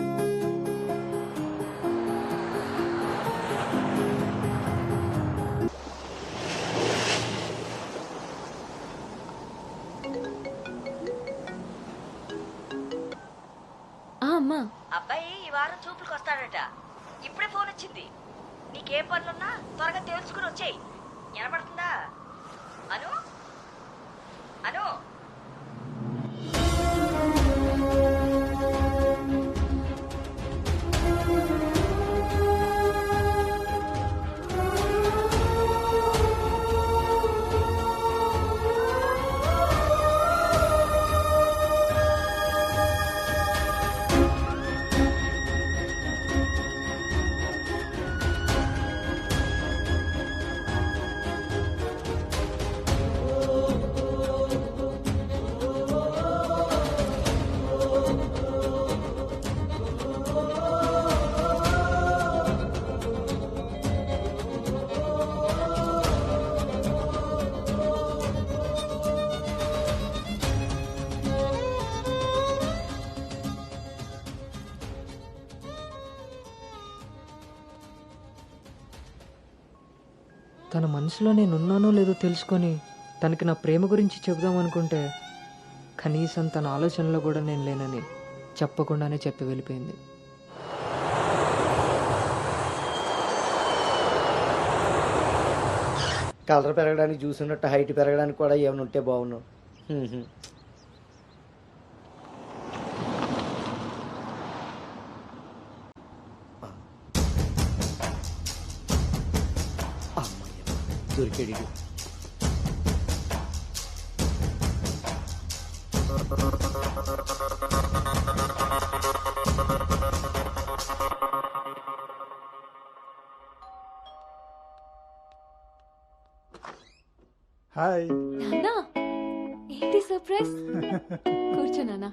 అమ్మా, అబ్బాయి ఈ వారం చూపులకు వస్తాడట. ఇప్పుడే ఫోన్ వచ్చింది. నీకేం పనులున్నా త్వరగా తెలుసుకుని వచ్చేయి. వినపడుతుందా? అను అను తన మనసులో నేనున్నానో లేదో తెలుసుకొని తనకి నా ప్రేమ గురించి చెబుదామనుకుంటే కనీసం తన ఆలోచనలో కూడా నేను లేనని చెప్పకుండానే చెప్పి వెళ్ళిపోయింది. కలర్ పెరగడానికి చూసినట్టు హైట్ పెరగడానికి కూడా ఏమైనా ఉంటే బాగున్నావు. దొరికాడు. హాయ్. నాన్నా, ఏంటి సర్ప్రైజ్? కూర్చో నాన్నా.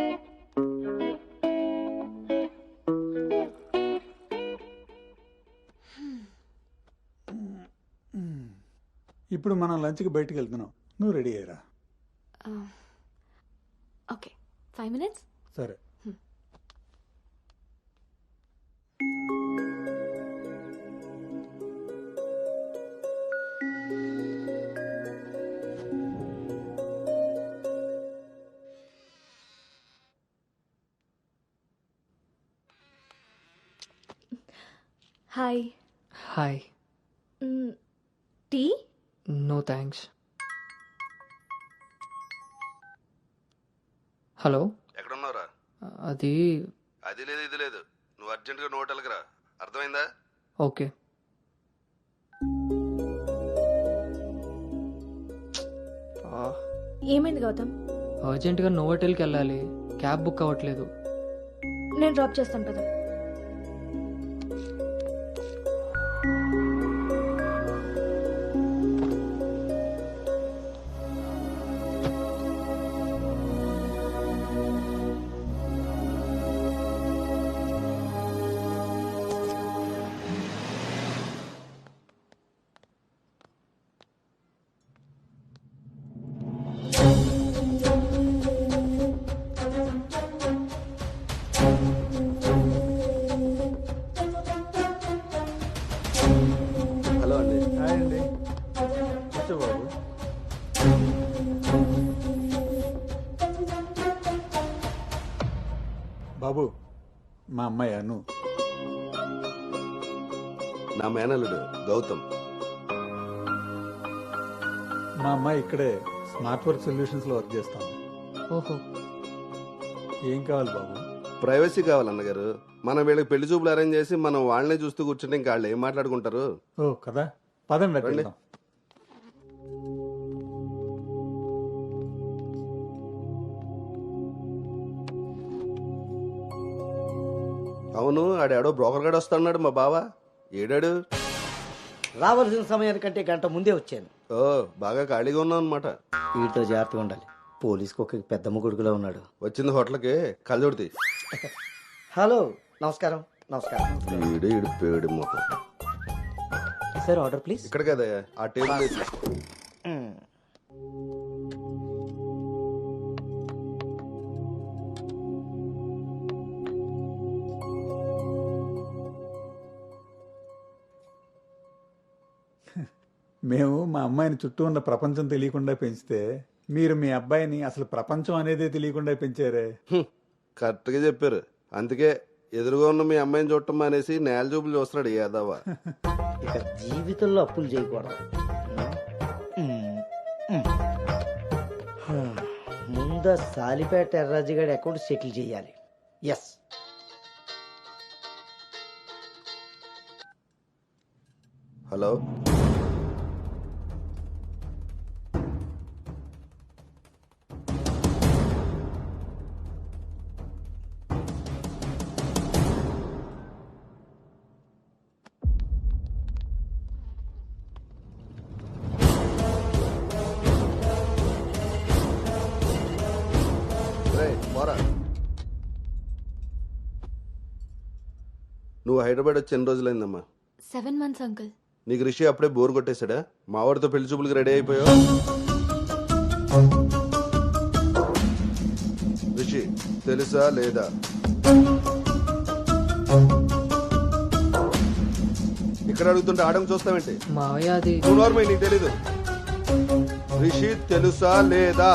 ఇప్పుడు మనం లంచ్కి బయటికి వెళ్తున్నాం. నువ్వు రెడీ అయ్యరా. Okay, 5 minutes. సరే. Hi. Hi. Tea? No thanks. Hello, ఎక్కడున్నావురా? అది లేదు ఇది లేదు. నువ్వు అర్జెంటుగా నువ్వు హోటల్కి రా. అర్థమైందా? ఓకే. ఏమైంది గౌతమ్? అర్జెంటుగా నోవోటెల్కి వెళ్ళాలి. క్యాబ్ బుక్ అవ్వట్లేదు. నేను డ్రాప్ చేస్తాను కదా. హలో అండి. హాయ్ అండి. కూర్చో బాబు. బాబు, మా అమ్మాయి అను. నా మేనల్లుడు గౌతమ్. మా అమ్మాయి ఇక్కడే స్మార్ట్ వర్క్ సొల్యూషన్స్లో వర్క్ చేస్తాం. ఓహో. ఏం కావాలి బాబు? ప్రైవసీ కావాలి అన్నగారు. మనం వీళ్ళకి పెళ్లి చూపులు అరేంజ్ చేసి మనం వాళ్ళనే చూస్తూ కూర్చుంటే ఇంకా వాళ్ళు ఏం మాట్లాడుకుంటారు? ఓ కదా, పదండి రండి. వెళ్దాం. అవును, ఆడాడో బ్రోకర్ గడు వస్తాడు మా బావ. ఏడాడు? రావాల్సిన సమయానికంటే గంట ముందే వచ్చాను. ఓ, బాగా ఖాళీగా ఉన్నావు అనమాట. వీటితో జాగ్రత్తగా ఉండాలి. పోలీస్ ఒక పెద్దమ్మ కొడుకులా ఉన్నాడు. వచ్చింది హోటల్కి కళ్ళజోడితే. హలో, నమస్కారం. నమస్కారం. ఈడు ఈడు పేడు మొత్తం. Sir order please. ఇక్కడ కదా ఆ టేబుల్ వేసి. మేము మా అమ్మాయిని చుట్టూ ఉన్న ప్రపంచం తెలియకుండా పెంచితే మీరు మీ అబ్బాయిని అసలు ప్రపంచం అనేదే తెలియకుండా పెంచారే. కరెక్ట్గా చెప్పారు. అందుకే ఎదురుగా ఉన్న మీ అమ్మాయిని చూడటం మానేసి నేల చూపులు చూస్తున్నాడు యాదవ. ఇక జీవితంలో అప్పులు చేయకూడదు. ముందు సాలిపేట ఎర్రాజు గారి అకౌంట్ సెటిల్ చేయాలి. ఎస్. హలో, పోరా. నువ్వు హైదరాబాద్ వచ్చి ఎన్ని రోజులైందమ్మా? 7 months అంకుల్. నీకు రిషి అప్పుడే బోర్ కొట్టేశాడా? మావాడితో పెళ్లి చూపులకి రెడీ అయిపోయావు. రిషి తెలుసా లేదా? ఇక్కడ అడుగుతుంటే ఆడం చూస్తావేంటి? మావయ్య అది నువ్వు నార్మల్, నీకు తెలీదు. రిషి తెలుసా లేదా?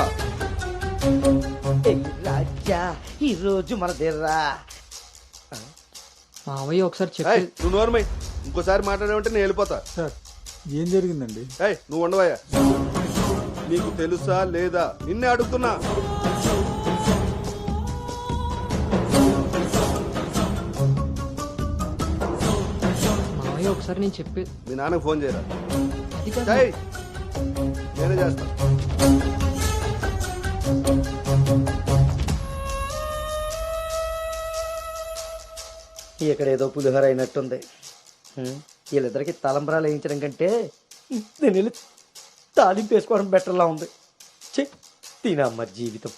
రాజా, ఈ రోజు మన దగ్గర మావయ్య ఒకసారి చెప్పి. ఏయ్, నువ్వు నోర్మై, ఇంకోసారి మాట్లాడామంటే నేను వెళ్ళిపోతా. సార్ ఏం జరిగిందండి? ఏయ్, నువ్వు ఉండవయ్యా. నీకు తెలుసా లేదా? నిన్నే అడుగుతున్నా. మావయ్య ఒకసారి నేను చెప్పి. మీ నాన్నకు ఫోన్ చేయరా? అది కాదు. ఏయ్, నేనే చేస్తా. ఇక్కడ ఏదో పులిహోర అయినట్టుంది. వీళ్ళిద్దరికి తలంబరాలు వేయించడం కంటే నేను వెళ్ళి తాలింపు వేసుకోవడం బెటర్లా ఉంది. చె తినమ్మ జీవితం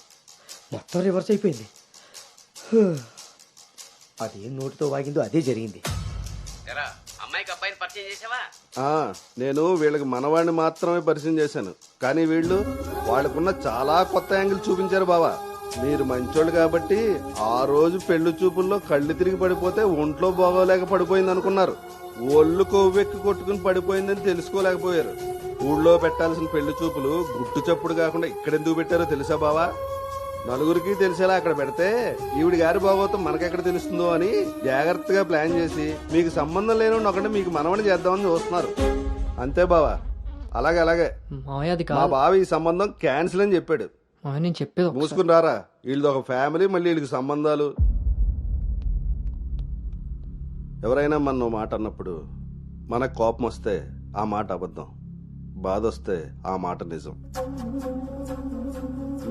మొత్తం రివర్స్ అయిపోయింది. అదేం నోటితో వాగిందో అదే జరిగింది. అమ్మాయికి అబ్బాయిని పరిచయం చేసావా? నేను వీళ్ళకి మనవాడిని మాత్రమే పరిచయం చేశాను, కానీ వీళ్ళు వాళ్ళకున్న చాలా కొత్త యాంగిల్ చూపించారు బావా. మీరు మంచోళ్ళు కాబట్టి ఆ రోజు పెళ్లి చూపుల్లో కళ్ళు తిరిగి పడిపోతే ఒంట్లో బాగోలేక పడిపోయింది అనుకున్నారు. ఒళ్ళు కొవ్వెక్కి కొట్టుకుని పడిపోయిందని తెలుసుకోలేకపోయారు. ఊళ్ళో పెట్టాల్సిన పెళ్లి చూపులు గుట్టు చప్పుడు కాకుండా ఇక్కడెందుకు పెట్టారో తెలుసా బావా? నలుగురికి తెలిసేలా అక్కడ పెడితే ఈవిడి గారి బాగోతం మనకెక్కడ తెలుస్తుందో అని జాగ్రత్తగా ప్లాన్ చేసి మీకు సంబంధం లేని ఒకటి మీకు మనవని చేద్దామని చూస్తున్నారు. అంతే బావా. అలాగే అలాగే. మావయ్య అది మా కాదు. బావ ఈ సంబంధం క్యాన్సిల్ అని చెప్పాడు. మావయ్య నేను చెప్పేది ఒకసారి. మూసుకుని రారా. వీళ్ళది ఒక ఫ్యామిలీ, మళ్ళీ వీళ్ళకి సంబంధాలు. ఎవరైనా మన మాట అన్నప్పుడు మనకు కోపం వస్తే ఆ మాట అబద్ధం, బాధ వస్తే ఆ మాట నిజం.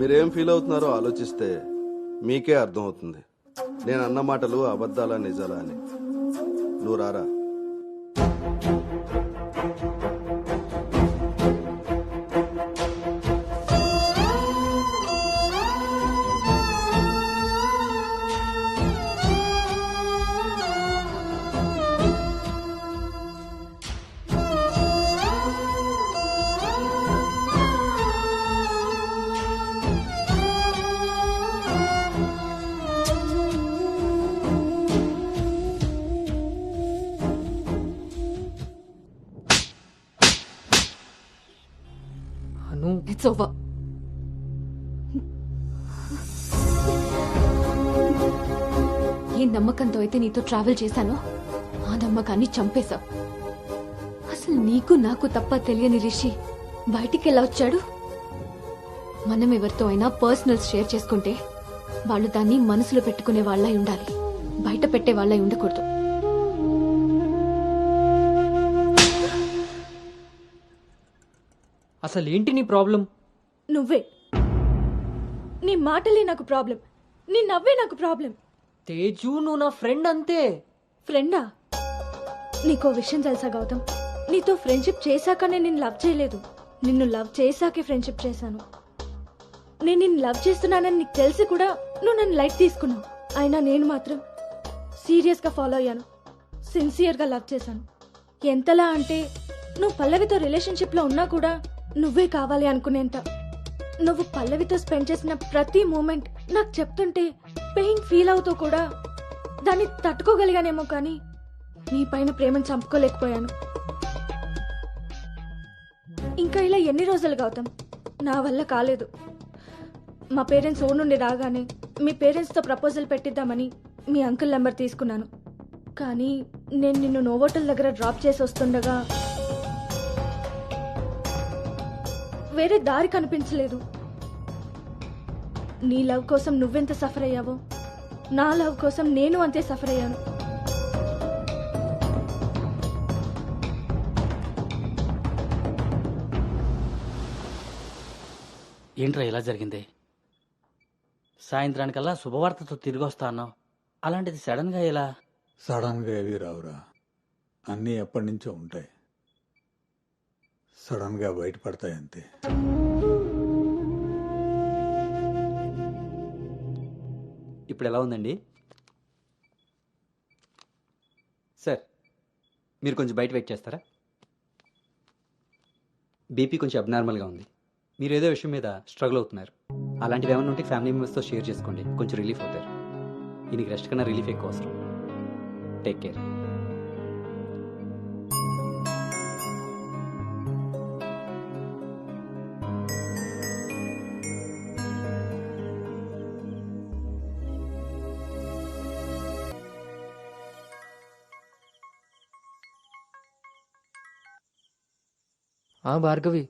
మీరేం ఫీల్ అవుతున్నారో ఆలోచిస్తే మీకే అర్థం అవుతుంది నేను అన్న మాటలు అబద్ధాలా నిజాలా అని. నువ్వు రారా. It's over. ఏ నమ్మకంతో అయితే నీతో ట్రావెల్ చేశానో ఆ నమ్మకాన్ని చంపేశావు. అసలు నీకు నాకు తప్ప తెలియని రిషి బయటికి ఎలా వచ్చాడు? మనం ఎవరితో అయినా పర్సనల్స్ షేర్ చేసుకుంటే వాళ్ళు దాన్ని మనసులో పెట్టుకునే వాళ్ళై ఉండాలి, బయట పెట్టే వాళ్ళై ఉండకూడదు. అసలు ఏంటి నీ ప్రాబ్లం? నువ్వే. నీ మాటలే నాకు ప్రాబ్లం, నీ నవ్వే నాకు ప్రాబ్లం. తేజు, నువ్వు నా ఫ్రెండ్ అంతే. ఫ్రెండా? నీకో విషయం తెలుసా గౌతమ్, నీతో ఫ్రెండ్షిప్ చేశాక నేను నిన్ను లవ్ చేయలేదు, నిన్ను లవ్ చేశాకే ఫ్రెండ్షిప్ చేశాను. నేను నిన్ను లవ్ చేస్తున్నానని నీకు తెలిసి కూడా నువ్వు నన్ను లైట్ తీసుకున్నావు. అయినా నేను మాత్రం సీరియస్గా ఫాలో అయ్యాను, సిన్సియర్గా లవ్ చేశాను. ఎంతలా అంటే నువ్వు పల్లవితో రిలేషన్షిప్లో ఉన్నా కూడా నువ్వే కావాలి అనుకునేంత. నువ్వు పల్లవితో స్పెండ్ చేసిన ప్రతి మూమెంట్ నాకు చెప్తుంటే పెయిన్ ఫీల్ అవుతూ కూడా దాన్ని తట్టుకోగలిగానేమో, కానీ నీ పైన ప్రేమను చంపుకోలేకపోయాను. ఇంకా ఇలా ఎన్ని రోజులు గౌతమ్? నా వల్ల కాలేదు. మా పేరెంట్స్ ఊరు నుండి రాగానే మీ పేరెంట్స్తో ప్రపోజల్ పెట్టిద్దామని మీ అంకుల్ నెంబర్ తీసుకున్నాను. కానీ నేను నిన్ను నోవోటల్ దగ్గర డ్రాప్ చేసి వస్తుండగా వేరే దారి కనిపించలేదు. నీ లవ్ కోసం నువ్వెంత సఫర్ అయ్యావో నా లవ్ కోసం నేను అంతే సఫర్ అయ్యాను. ఏంట్రా ఇలా జరిగింది? సాయంత్రానికల్లా శుభవార్తతో తిరిగి వస్తా అన్నావు, అలాంటిది సడన్గా ఇలా? సడన్గా ఏవి రావురా, అన్నీ ఎప్పటి నుంచో ఉంటాయి, సడన్గా బయటపడతాయి అంతే. ఇప్పుడు ఎలా ఉందండి సార్? మీరు కొంచెం బయట వెయిట్ చేస్తారా? బీపీ కొంచెం అబ్నార్మల్గా ఉంది. మీరు ఏదో విషయం మీద స్ట్రగుల్ అవుతున్నారు. అలాంటివి ఏమైనా ఉంటే ఫ్యామిలీ మెంబర్స్తో షేర్ చేసుకోండి, కొంచెం రిలీఫ్ అవుతారు. ఈయనకి రెస్ట్ కన్నా రిలీఫ్ ఎక్కువ అవసరం. Take care. భార్గవి,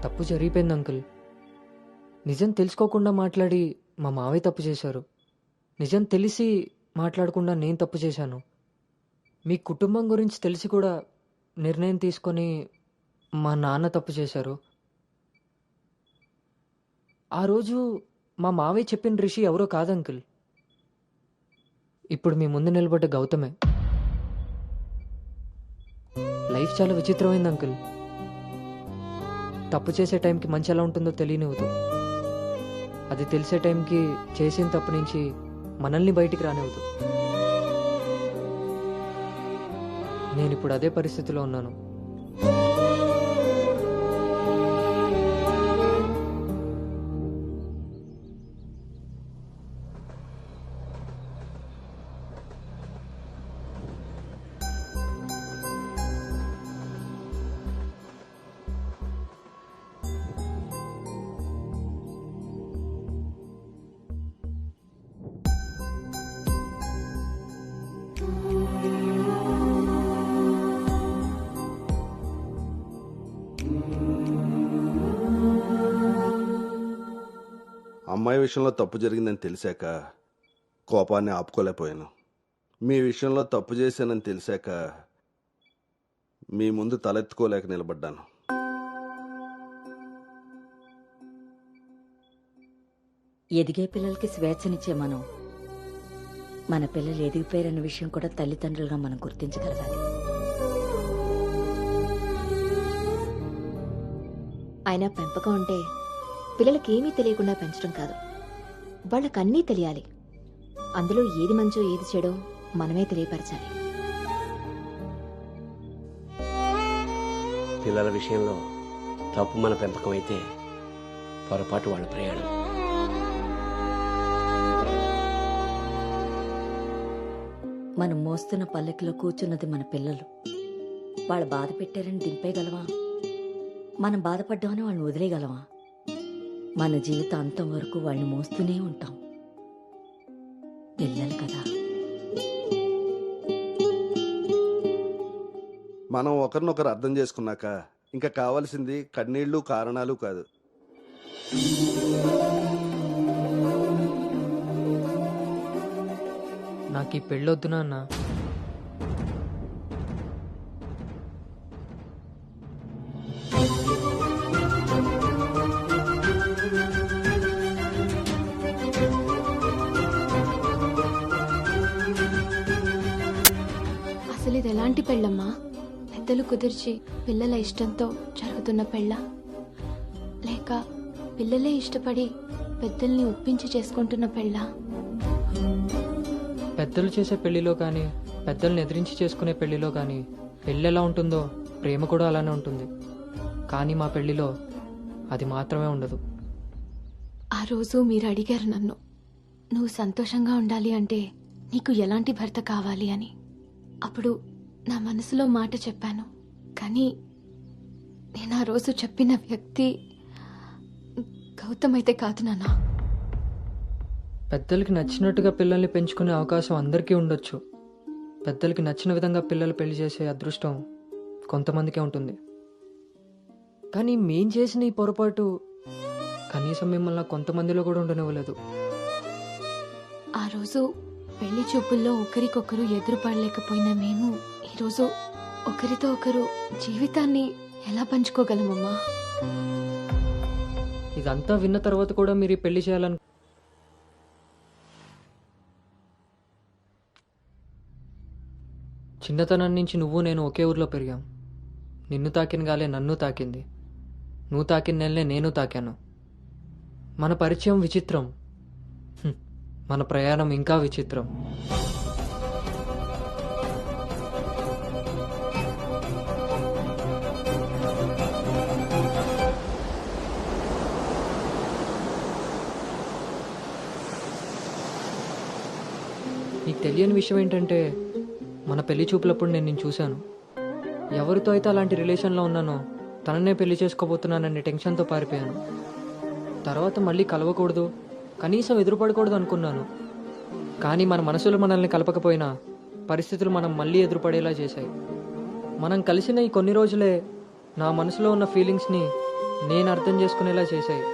తప్పు జరిగిపోయింది అంకుల్. నిజం తెలుసుకోకుండా మాట్లాడి మా మావయ్య తప్పు చేశారు. నిజం తెలిసి మాట్లాడకుండా నేను తప్పు చేశాను. మీ కుటుంబం గురించి తెలిసి కూడా నిర్ణయం తీసుకొని మా నాన్న తప్పు చేశారు. ఆ రోజు మా మావయ్య చెప్పిన రిషి ఎవరో కాదు అంకుల్, ఇప్పుడు మీ ముందు నిలబడ్డ గౌతమే. లైఫ్ చాలా విచిత్రమైంది అంకుల్. తప్పు చేసే టైంకి మంచి ఎలా ఉంటుందో తెలియనివ్వదు, అది తెలిసే టైంకి చేసిన తప్పు నుంచి మనల్ని బయటికి రానివ్వదు. నేను ఇప్పుడు అదే పరిస్థితిలో ఉన్నాను. అమ్మాయి విషయంలో తప్పు జరిగిందని తెలిసాక కోపాన్ని ఆపుకోలేకపోయాను. మీ విషయంలో తప్పు చేశానని తెలిసాక మీ ముందు తలెత్తుకోలేక నిలబడ్డాను. ఎదిగే పిల్లలకి స్వేచ్ఛనిచ్చే మనం మన పిల్లలు ఎదిగిపోయారన్న విషయం కూడా తల్లిదండ్రులుగా మనం గుర్తించగలగాలి. అయినా పెంపకం అంటే పిల్లలకి ఏమీ తెలియకుండా పెంచడం కాదు, వాళ్ళకన్నీ తెలియాలి. అందులో ఏది మంచో ఏది చెడో మనమే తెలియపరచాలి. పిల్లల విషయంలో తప్పు మన పెంపకం అయితే పొరపాటు వాళ్ళ ప్రయాణం. మనం మోస్తున్న పల్లెకిలో కూర్చున్నది మన పిల్లలు. వాళ్ళు బాధ పెట్టారని దింపేయగలవా? మనం బాధపడ్డామని వాళ్ళని వదిలేయగలవా? మన జీవితం అంతం వరకు వాళ్ళని మోస్తూనే ఉంటాం. పిల్లలు కదా. మనం ఒకరినొకరు అర్థం చేసుకున్నాక ఇంకా కావాల్సింది కన్నీళ్లు కారణాలు కాదు. నాకు ఈ పెళ్ళొద్దు నాన్న. అసలు ఇది ఎలాంటి పెళ్ళమ్మా? పెద్దలు కుదిర్చి పిల్లల ఇష్టంతో జరుగుతున్న పెళ్ళ, లేక పిల్లలే ఇష్టపడి పెద్దల్ని ఒప్పించి చేసుకుంటున్న పెళ్ళ? పెద్దలు చేసే పెళ్లిలో కానీ పెద్దల్ని ఎదిరించి చేసుకునే పెళ్లిలో కానీ పెళ్ళి ఎలా ఉంటుందో ప్రేమ కూడా అలానే ఉంటుంది. కానీ మా పెళ్లిలో అది మాత్రమే ఉండదు. ఆ రోజు మీరు అడిగారు నన్ను, నువ్వు సంతోషంగా ఉండాలి అంటే నీకు ఎలాంటి భర్త కావాలి అని. అప్పుడు నా మనసులో మాట చెప్పాను. కానీ నేను ఆ రోజు చెప్పిన వ్యక్తి గౌతమ్ అయితే కాదు నాన్న. పెద్దలకి నచ్చినట్టుగా పిల్లల్ని పెంచుకునే అవకాశం అందరికీ ఉండొచ్చు. పెద్దలకి నచ్చిన విధంగా పిల్లలు పెళ్లి చేసే అదృష్టం కొంతమందికే ఉంటుంది. కానీ మేం చేసిన ఈ పొరపాటు కనీసం మిమ్మల్ని కొంతమందిలో కూడా ఉండనివ్వలేదు. ఆ రోజు పెళ్లి చూపుల్లో ఒకరికొకరు ఎదురుపడలేకపోయినా మేము ఈరోజు ఒకరితో ఒకరు జీవితాన్ని ఎలా పంచుకోగలమమ్మా? ఇదంతా విన్న తర్వాత కూడా మీరు ఈ పెళ్లి చేయాలని చిన్నతనం నుంచి నువ్వు నేను ఒకే ఊర్లో పెరిగాం. నిన్ను తాకిన గాలే నన్ను తాకింది, నువ్వు తాకిన నెలనే నేను తాకాను. మన పరిచయం విచిత్రం, మన ప్రయాణం ఇంకా విచిత్రం. నీకు తెలియని విషయం ఏంటంటే మన పెళ్లి చూపులప్పుడు నేను నిన్ను చూశాను. ఎవరితో అయితే అలాంటి రిలేషన్లో ఉన్నానో తననే పెళ్లి చేసుకోబోతున్నానని టెన్షన్తో పారిపోయాను. తర్వాత మళ్ళీ కలవకూడదు, కనీసం ఎదురుపడకూడదు అనుకున్నాను. కానీ మన మనసులు మనల్ని కలపకపోయినా పరిస్థితులు మనం మళ్ళీ ఎదురుపడేలా చేశాయి. మనం కలిసిన ఈ కొన్ని రోజులే నా మనసులో ఉన్న ఫీలింగ్స్ని నేను అర్థం చేసుకునేలా చేశాయి.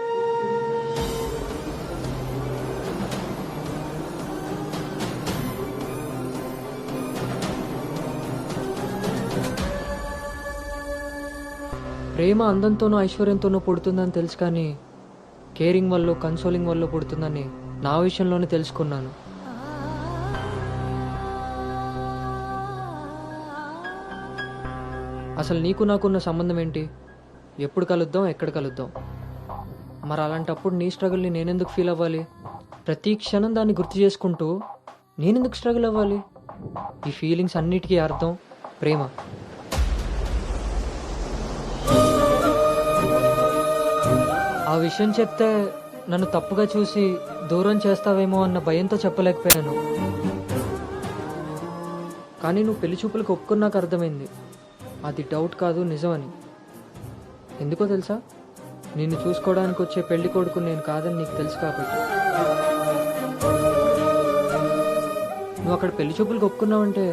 ప్రేమ అందంతోనూ ఐశ్వర్యంతోనూ పుడుతుందని తెలుసు, కానీ కేరింగ్ వల్ల కన్సోలింగ్ వల్ల పుడుతుందని నా విషయంలోనే తెలుసుకున్నాను. అసలు నీకు నాకున్న సంబంధం ఏంటి? ఎప్పుడు కలుద్దాం, ఎక్కడ కలుద్దాం? మరి అలాంటప్పుడు నీ స్ట్రగుల్ని నేనెందుకు ఫీల్ అవ్వాలి? ప్రతి క్షణం దాన్ని గుర్తు చేసుకుంటూ నేనెందుకు స్ట్రగుల్ అవ్వాలి? ఈ ఫీలింగ్స్ అన్నిటికీ అర్థం ప్రేమ. ఆ విషయం చెప్తే నన్ను తప్పుగా చూసి దూరం చేస్తావేమో అన్న భయంతో చెప్పలేకపోయాను. కానీ నువ్వు పెళ్లి చూపులకు ఒప్పుకున్నాక అర్థమైంది అది డౌట్ కాదు, నిజమని. ఎందుకో తెలుసా? నిన్ను చూసుకోవడానికి వచ్చే పెళ్లి కొడుకు నేను కాదని నీకు తెలుసు కాబట్టి. నువ్వు అక్కడ పెళ్లి చూపులకు ఒప్పుకున్నావంటే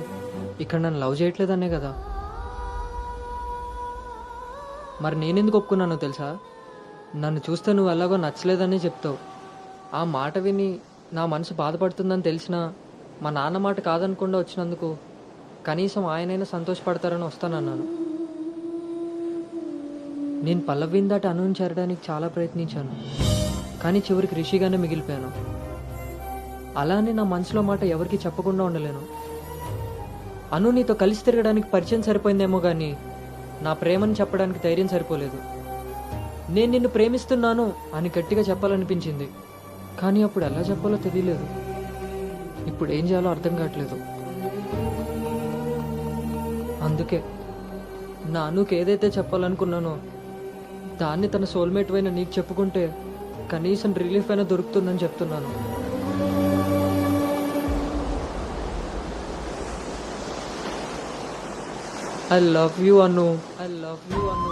ఇక్కడ నన్ను లవ్ చేయట్లేదనే కదా. మరి నేనెందుకు ఒప్పుకున్నానో తెలుసా? నన్ను చూస్తే నువ్వు ఎలాగో నచ్చలేదని చెప్తావు. ఆ మాట విని నా మనసు బాధపడుతుందని తెలిసినా మా నాన్న మాట కాదనకుండా వచ్చినందుకు కనీసం ఆయనైనా సంతోషపడతారని వస్తానన్నాను. నేను పల్లవిని దాటి అనుని చేరడానికి చాలా ప్రయత్నించాను, కానీ చివరికి రిషిగానే మిగిలిపోయాను. అలానే నా మనసులో మాట ఎవరికి చెప్పకుండా ఉండలేను. అను నీతో కలిసి తిరగడానికి పరిచయం సరిపోయిందేమో కానీ నా ప్రేమని చెప్పడానికి ధైర్యం సరిపోలేదు. నేను నిన్ను ప్రేమిస్తున్నాను అని గట్టిగా చెప్పాలనిపించింది, కానీ అప్పుడు ఎలా చెప్పాలో తెలియలేదు. ఇప్పుడు ఏం చేయాలో అర్థం కావట్లేదు. అందుకే నా అనుకు ఏదైతే చెప్పాలనుకున్నానో దాన్ని తన సోల్మేట్ అయిన నీకు చెప్పుకుంటే కనీసం రిలీఫ్ అయినా దొరుకుతుందని చెప్తున్నాను. I love you Anu. I love you Anu.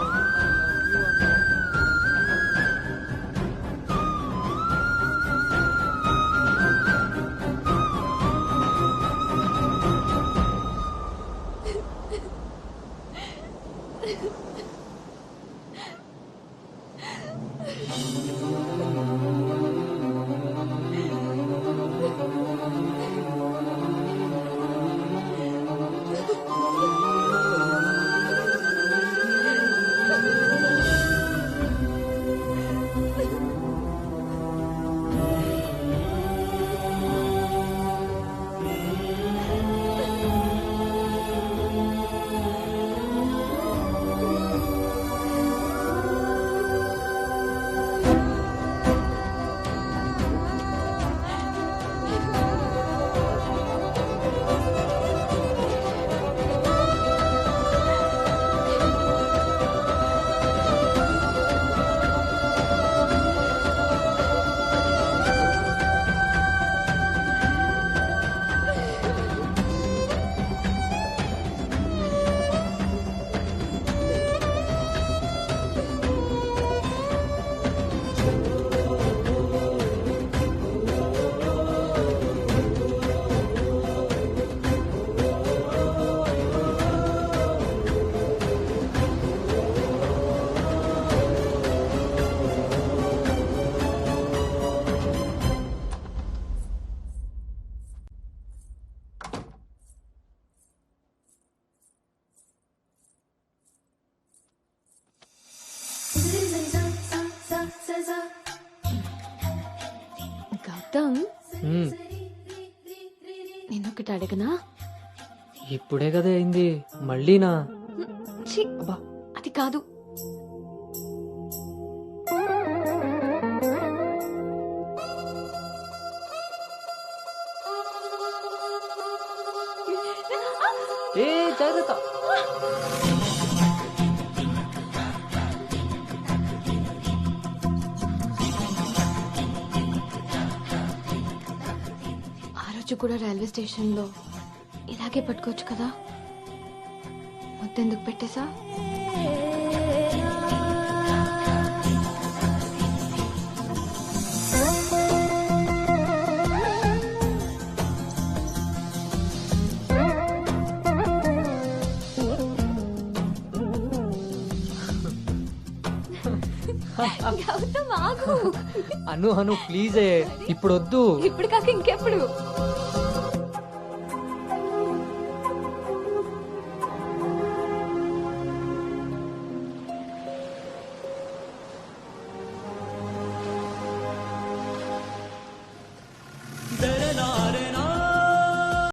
Gautam, నేనొకటి అడగనా? ఇప్పుడే కదా అయింది, మళ్ళీనా? ఛీ, అది కాదు. ఏ జాగ్రత్త. ఆ రోజు కూడా రైల్వే స్టేషన్లో ఇలాగే పట్టుకోవచ్చు కదా, మొత్తెందుకు పెట్టేసా? గౌతమ్ ఆగు. అను అను ప్లీజ్, ఇప్పుడు వద్దు. ఇప్పుడు కాక ఇంకెప్పుడు?